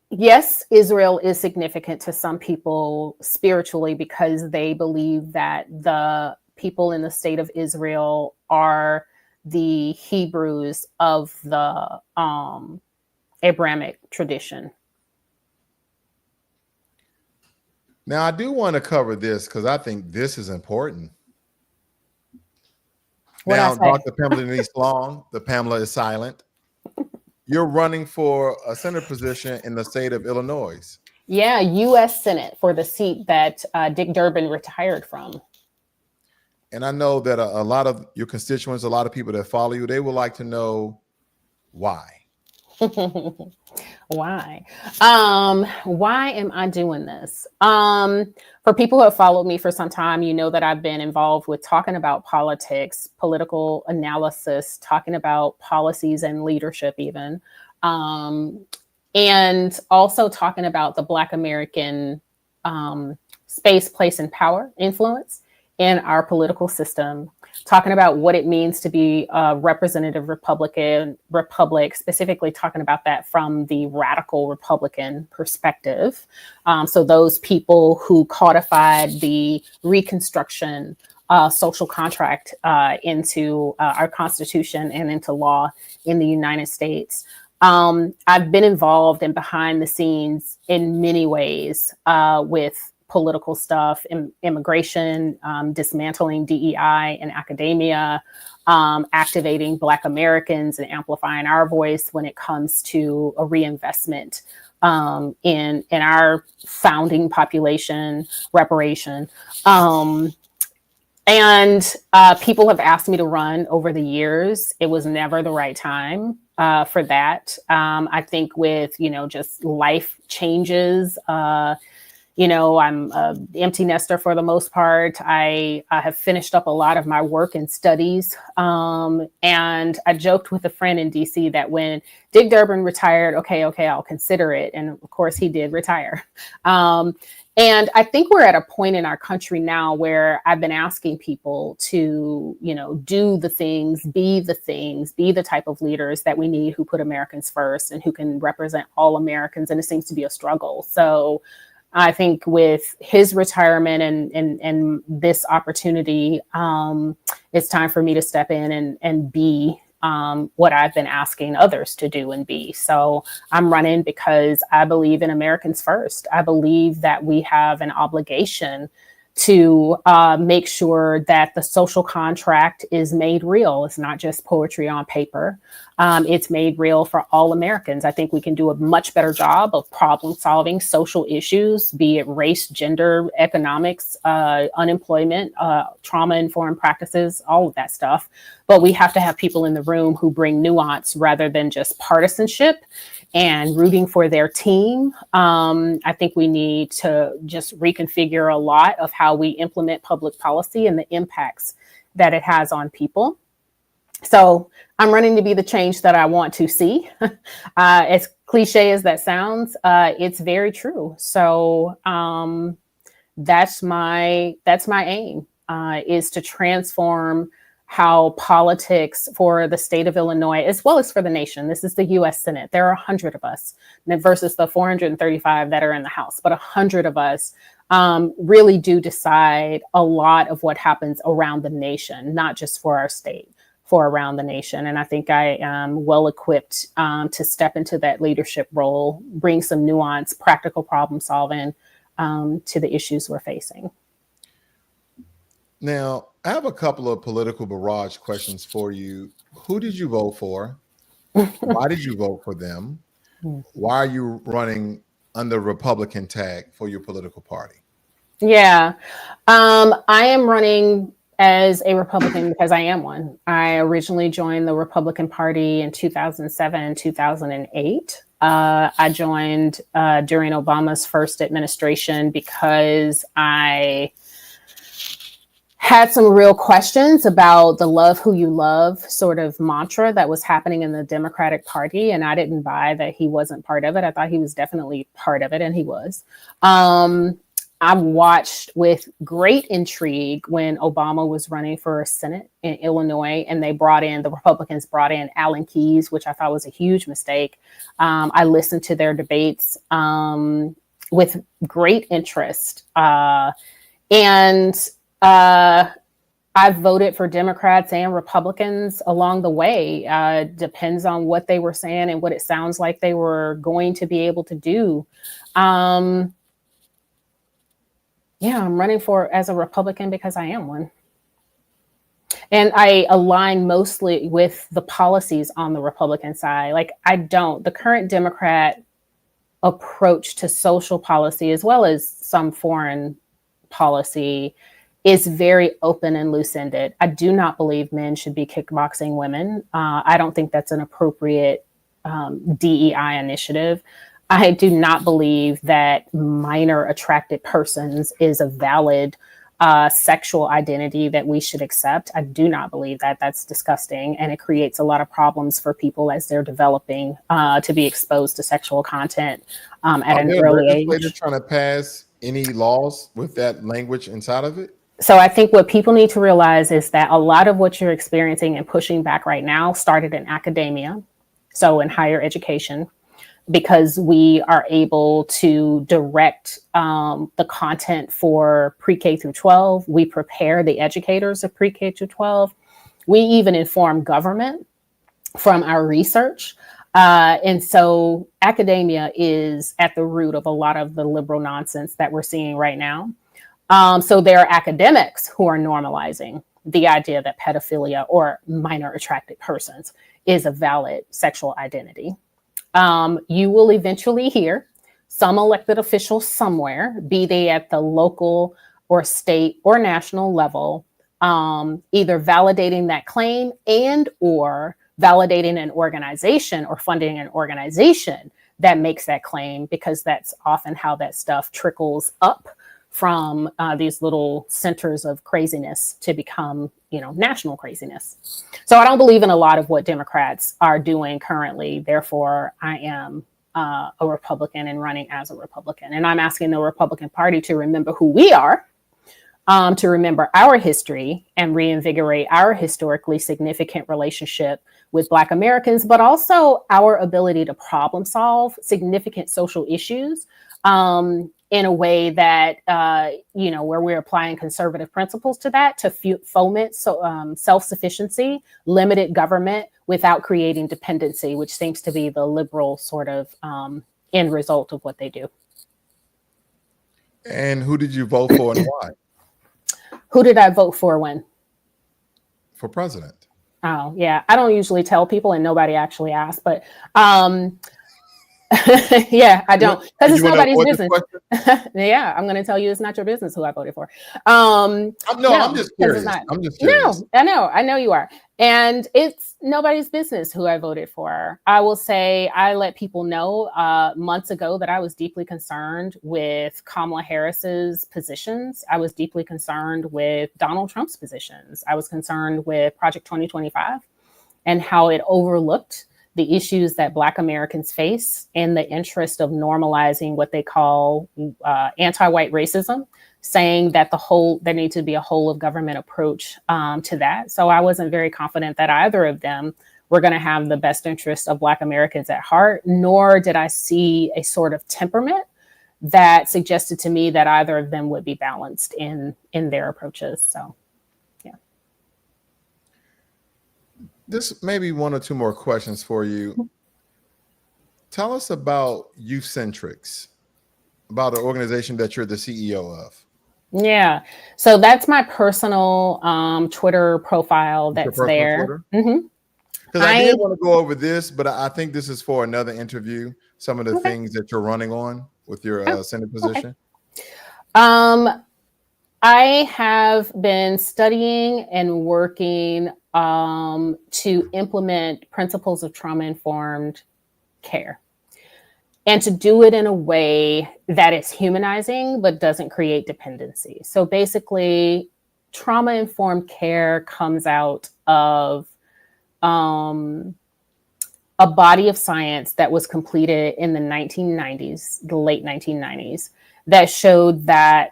Yes, Israel is significant to some people spiritually because they believe that the people in the state of Israel are the Hebrews of the Abrahamic tradition. Now, I do want to cover this because I think this is important. Now, Dr. Pamela Denise Long, the Pamela is silent. You're running for a Senate position in the state of Illinois. Yeah, U.S. Senate for the seat that Dick Durbin retired from. And I know that a lot of your constituents, a lot of people that follow you, they would like to know why. Why? Why am I doing this? For people who have followed me for some time, you know that I've been involved with talking about politics, political analysis, talking about policies and leadership even, and also talking about the Black American space, place, and power influence in our political system, talking about what it means to be a representative republic, specifically talking about that from the radical Republican perspective. So those people who codified the Reconstruction social contract into our Constitution and into law in the United States. I've been involved and behind the scenes in many ways with political stuff, immigration, dismantling DEI in academia, activating Black Americans and amplifying our voice when it comes to a reinvestment in our founding population, reparation. And people have asked me to run over the years. It was never the right time for that. I think with, just life changes, I'm an empty nester for the most part. I have finished up a lot of my work and studies. And I joked with a friend in DC that when Dick Durbin retired, okay, I'll consider it. And of course he did retire. And I think we're at a point in our country now where I've been asking people to, do the things, be the type of leaders that we need who put Americans first and who can represent all Americans. And it seems to be a struggle. So I think with his retirement and this opportunity, it's time for me to step in and be what I've been asking others to do and be. So I'm running because I believe in Americans first. I believe that we have an obligation to make sure that the social contract is made real. It's not just poetry on paper. It's made real for all Americans. I think we can do a much better job of problem solving social issues, be it race, gender, economics, unemployment, trauma-informed practices, all of that stuff. But we have to have people in the room who bring nuance rather than just partisanship and rooting for their team. I think we need to just reconfigure a lot of how we implement public policy and the impacts that it has on people. So I'm running to be the change that I want to see. As cliche as that sounds, it's very true. So that's my aim, is to transform how politics for the state of Illinois, as well as for the nation. This is the U.S. Senate. There are 100 of us versus the 435 that are in the House, but 100 of us really do decide a lot of what happens around the nation, not just for our state, for around the nation. And I think I am well equipped to step into that leadership role, bring some nuance, practical problem solving to the issues we're facing. Now, I have a couple of political barrage questions for you. Who did you vote for? Why did you vote for them? Why are you running under Republican tag for your political party? Yeah. I am running as a Republican because I am one. I originally joined the Republican Party in 2007, 2008. I joined during Obama's first administration because I had some real questions about the love who you love sort of mantra that was happening in the Democratic Party. And I didn't buy that he wasn't part of it. I thought he was definitely part of it, and he was. I watched with great intrigue when Obama was running for Senate in Illinois, and the Republicans brought in Alan Keyes, which I thought was a huge mistake. I listened to their debates with great interest. And I've voted for Democrats and Republicans along the way. Depends on what they were saying and what it sounds like they were going to be able to do. Yeah, I'm running as a Republican because I am one. And I align mostly with the policies on the Republican side. Like the current Democrat approach to social policy, as well as some foreign policy, is very open and loose-ended. I do not believe men should be kickboxing women. I don't think that's an appropriate DEI initiative. I do not believe that minor attracted persons is a valid sexual identity that we should accept. I do not believe that. That's disgusting. And it creates a lot of problems for people as they're developing to be exposed to sexual content at an early age. Are legislators trying to pass any laws with that language inside of it? So I think what people need to realize is that a lot of what you're experiencing and pushing back right now started in academia, so in higher education, because we are able to direct the content for pre-K through 12. We prepare the educators of pre-K through 12. We even inform government from our research. And so academia is at the root of a lot of the liberal nonsense that we're seeing right now. So there are academics who are normalizing the idea that pedophilia or minor attracted persons is a valid sexual identity. You will eventually hear some elected officials somewhere, be they at the local or state or national level, either validating that claim and or validating an organization or funding an organization that makes that claim, because that's often how that stuff trickles up from these little centers of craziness to become, national craziness. So I don't believe in a lot of what Democrats are doing currently. Therefore, I am a Republican and running as a Republican. And I'm asking the Republican Party to remember who we are, to remember our history and reinvigorate our historically significant relationship with Black Americans, but also our ability to problem solve significant social issues in a way that, where we're applying conservative principles to that to foment self-sufficiency, limited government without creating dependency, which seems to be the liberal sort of end result of what they do. And who did you vote for and why? Who did I vote for when? For president. Oh, yeah. I don't usually tell people, and nobody actually asked, but yeah, I don't, because it's nobody's business. Yeah, I'm going to tell you it's not your business who I voted for. I'm just curious. I'm just curious. No, I know you are. And it's nobody's business who I voted for. I will say I let people know months ago that I was deeply concerned with Kamala Harris's positions. I was deeply concerned with Donald Trump's positions. I was concerned with Project 2025 and how it overlooked the issues that Black Americans face in the interest of normalizing what they call anti-white racism, saying that there needs to be a whole of government approach to that. So I wasn't very confident that either of them were going to have the best interest of Black Americans at heart, nor did I see a sort of temperament that suggested to me that either of them would be balanced in their approaches. So. This may be one or two more questions for you. Tell us about Youthcentrix, about the organization that you're the CEO of. Yeah. So that's my personal Twitter profile Your that's personal there. Twitter? Hmm. Because I did want to go over this, but I think this is for another interview. Some of the Okay. things that you're running on with your Oh, Senate okay. position. I have been studying and working to implement principles of trauma-informed care, and to do it in a way that is humanizing but doesn't create dependency. So basically, trauma-informed care comes out of a body of science that was completed in the 1990s, the late 1990s, that showed that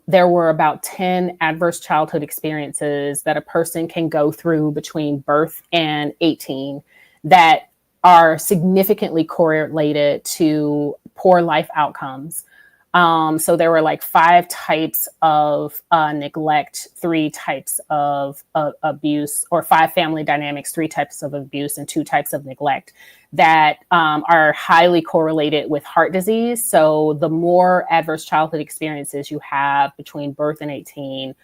there were about 10 adverse childhood experiences that a person can go through between birth and 18 that are significantly correlated to poor life outcomes. So there were like 5 types of neglect, 3 types of abuse, or 5 family dynamics, 3 types of abuse, and 2 types of neglect that are highly correlated with heart disease. So the more adverse childhood experiences you have between birth and 18,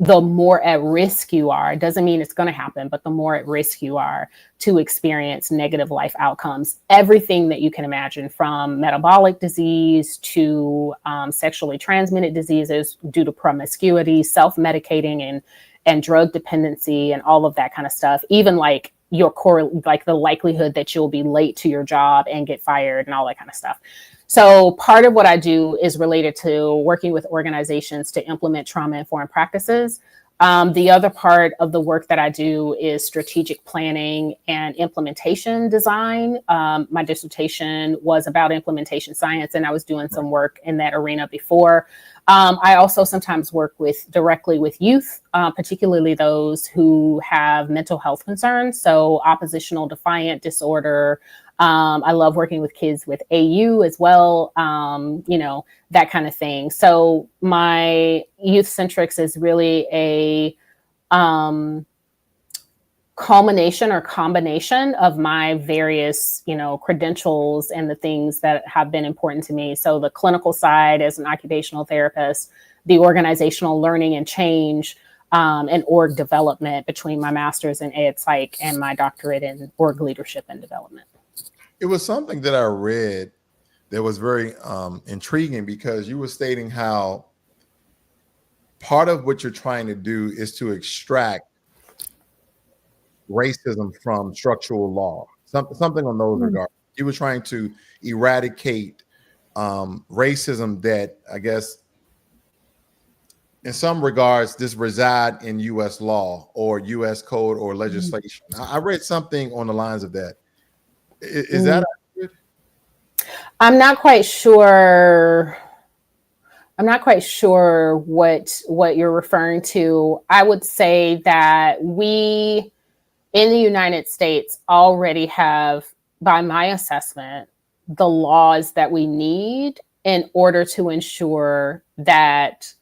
the more at risk you are. It doesn't mean it's going to happen, but the more at risk you are to experience negative life outcomes. Everything that you can imagine, from metabolic disease to sexually transmitted diseases due to promiscuity, self-medicating, and drug dependency, and all of that kind of stuff. Even like like the likelihood that you'll be late to your job and get fired and all that kind of stuff. So part of what I do is related to working with organizations to implement trauma-informed practices. The other part of the work that I do is strategic planning and implementation design. My dissertation was about implementation science, and I was doing some work in that arena before. I also sometimes work directly with youth, particularly those who have mental health concerns. So oppositional defiant disorder. I love working with kids with AU as well, that kind of thing. So my Youthcentrix is really a culmination or combination of my various, credentials and the things that have been important to me. So the clinical side as an occupational therapist, the organizational learning and change, and org development between my master's in ed psych and my doctorate in org leadership and development. It was something that I read that was very intriguing, because you were stating how part of what you're trying to do is to extract racism from structural law, something on those regards. You were trying to eradicate racism that, I guess, in some regards, this reside in U.S. law or U.S. code or legislation. I read something on the lines of that. Is that accurate? I'm not quite sure. I'm not quite sure what you're referring to. I would say that we in the United States already have, by my assessment, the laws that we need in order to ensure that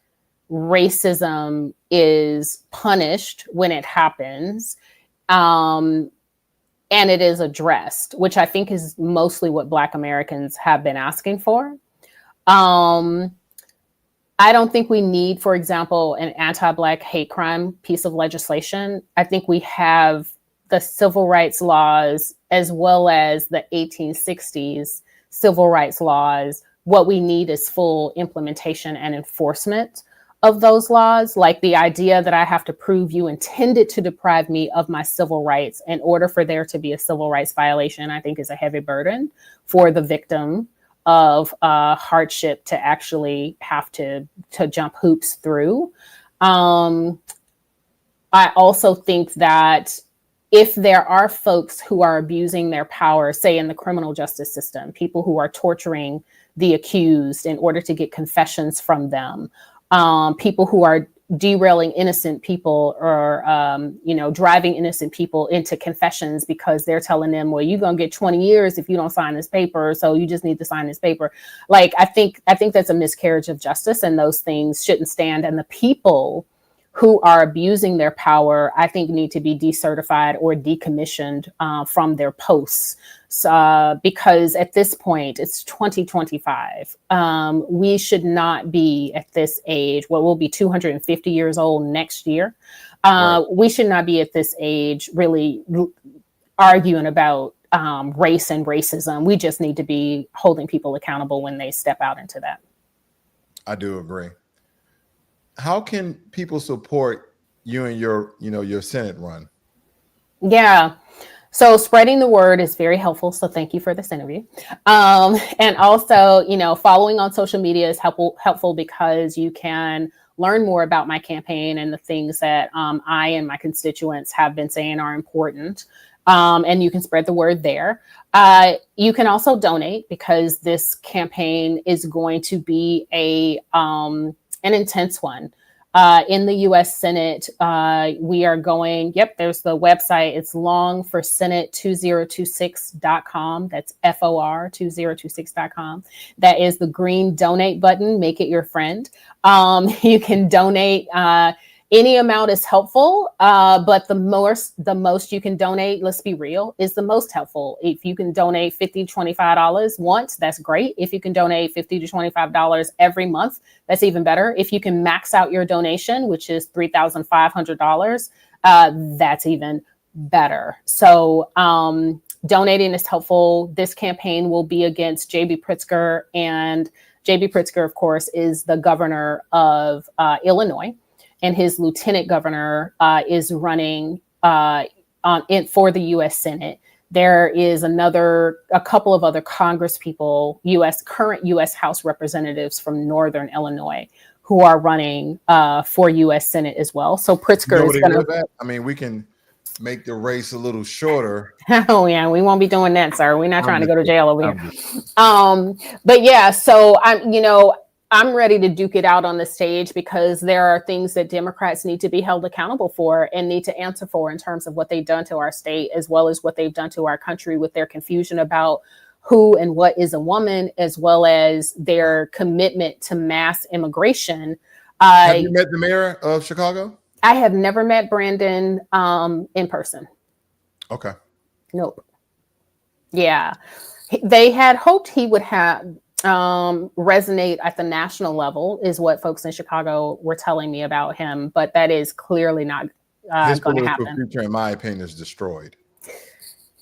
racism is punished when it happens, and it is addressed, which I think is mostly what Black Americans have been asking for. I don't think we need, for example, an anti-Black hate crime piece of legislation. I think we have the civil rights laws as well as the 1860s civil rights laws. What we need is full implementation and enforcement of those laws. Like the idea that I have to prove you intended to deprive me of my civil rights in order for there to be a civil rights violation, I think is a heavy burden for the victim of hardship to actually have to jump hoops through. I also think that if there are folks who are abusing their power, say in the criminal justice system, people who are torturing the accused in order to get confessions from them, people who are derailing innocent people or, driving innocent people into confessions because they're telling them, well, you're going to get 20 years if you don't sign this paper. So you just need to sign this paper. Like, I think that's a miscarriage of justice, and those things shouldn't stand. And the people who are abusing their power, I think need to be decertified or decommissioned from their posts. Because at this point, it's 2025. We should not be at this age. Well, we'll be 250 years old next year. Right. We should not be at this age really arguing about race and racism. We just need to be holding people accountable when they step out into that. I do agree. How can people support you in your Senate run? Yeah. So spreading the word is very helpful. So thank you for this interview. And also, following on social media is helpful because you can learn more about my campaign and the things that I and my constituents have been saying are important. And you can spread the word there. You can also donate because this campaign is going to be an intense one. In the U.S. Senate, we are going, there's the website. It's longforsenate2026.com. That's FOR2026.com. That is the green donate button. Make it your friend. You can donate. Any amount is helpful, but the most you can donate, let's be real, is the most helpful. If you can donate $50 to $25 once, that's great. If you can donate $50 to $25 every month, that's even better. If you can max out your donation, which is $3,500, that's even better. So donating is helpful. This campaign will be against J.B. Pritzker, and J.B. Pritzker, of course, is the governor of Illinois. And his lieutenant governor is running for the U.S. Senate. There is a couple of other Congress people, current U.S. House representatives from Northern Illinois, who are running for U.S. Senate as well. So Pritzker is going to. I mean, we can make the race a little shorter. Oh yeah, we won't be doing that, sir. We're not trying to go to jail over here. But yeah, so I'm ready to duke it out on the stage because there are things that Democrats need to be held accountable for and need to answer for in terms of what they've done to our state, as well as what they've done to our country with their confusion about who and what is a woman, as well as their commitment to mass immigration. Have you met the mayor of Chicago? I have never met Brandon in person. Okay. Nope. Yeah. They had hoped he would have resonate at the national level, is what folks in Chicago were telling me about him, but that is clearly not going to happen. His future, in my opinion, is destroyed.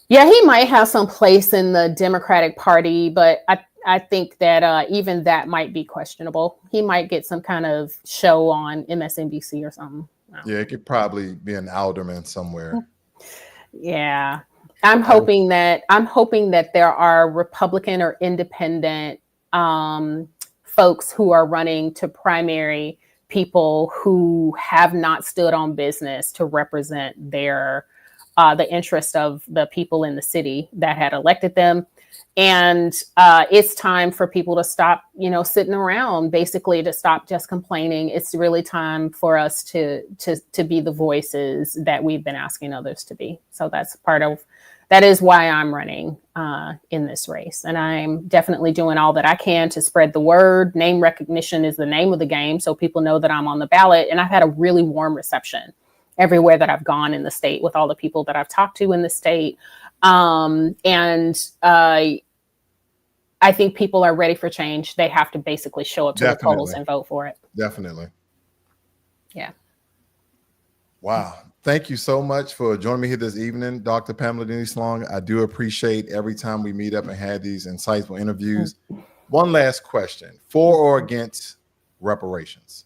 Yeah, he might have some place in the Democratic Party, but I think that even that might be questionable. He might get some kind of show on MSNBC or something. Yeah, it could probably be an alderman somewhere. Yeah. I'm hoping that there are Republican or independent folks who are running to primary people who have not stood on business to represent the interest of the people in the city that had elected them. And it's time for people to stop, sitting around, basically to stop just complaining. It's really time for us to be the voices that we've been asking others to be. So that is why I'm running in this race. And I'm definitely doing all that I can to spread the word. Name recognition is the name of the game, so people know that I'm on the ballot. And I've had a really warm reception everywhere that I've gone in the state with all the people that I've talked to in the state. I think people are ready for change. They have to basically show up to the polls and vote for it. Definitely. Yeah. Wow. Thank you so much for joining me here this evening, Dr. Pamela Denise Long. I do appreciate every time we meet up and have these insightful interviews. One last question: for or against reparations?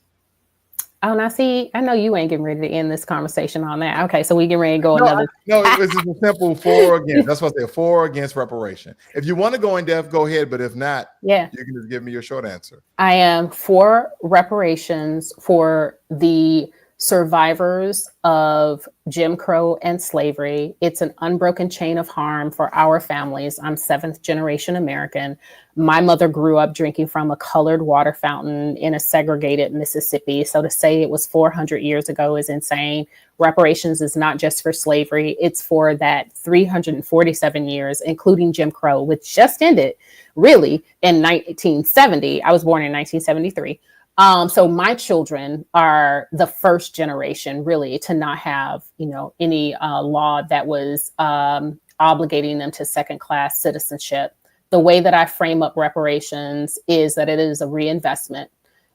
Oh, now see, I know you ain't getting ready to end this conversation on that. Okay, so we get ready to go No, it's just a simple for or against. That's what I say, for or against reparation. If you want to go in depth, go ahead. But if not, you can just give me your short answer. I am for reparations for the survivors of Jim Crow and slavery. It's an unbroken chain of harm for our families. I'm 7th generation American. My mother grew up drinking from a colored water fountain in a segregated Mississippi. So to say it was 400 years ago is insane. Reparations is not just for slavery. It's for that 347 years, including Jim Crow, which just ended really in 1970. I was born in 1973. So my children are the first generation really to not have, any law that was obligating them to second class citizenship. The way that I frame up reparations is that it is a reinvestment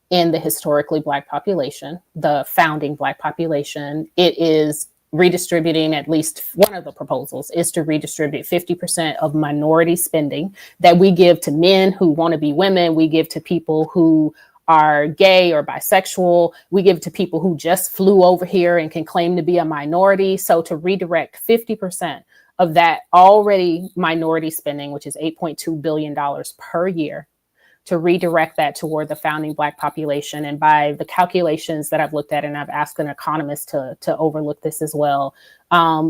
in the historically Black population, the founding Black population. It is redistributing, at least one of the proposals is to redistribute 50% of minority spending that we give to men who want to be women, we give to people who are gay or bisexual, we give to people who just flew over here and can claim to be a minority. So to redirect 50% of that already minority spending, which is $8.2 billion per year, to redirect that toward the founding Black population. And by the calculations that I've looked at, and I've asked an economist to overlook this as well,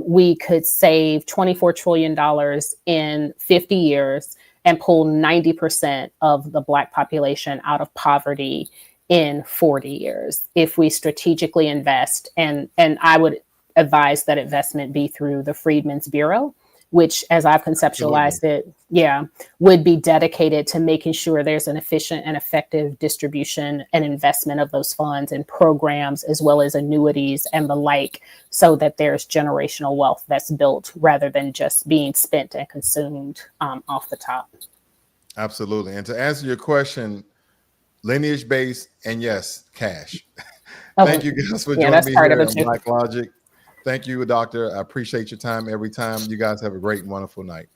we could save $24 trillion in 50 years and pull 90% of the Black population out of poverty in 40 years if we strategically invest. And I would advise that investment be through the Freedmen's Bureau, which, as I've conceptualized it, would be dedicated to making sure there's an efficient and effective distribution and investment of those funds and programs, as well as annuities and the like, so that there's generational wealth that's built rather than just being spent and consumed off the top. Absolutely. And to answer your question, lineage-based and yes, cash. Oh, Thank you guys for joining me here on BlackLogic. Thank you, Doctor. I appreciate your time every time. You guys have a great and wonderful night.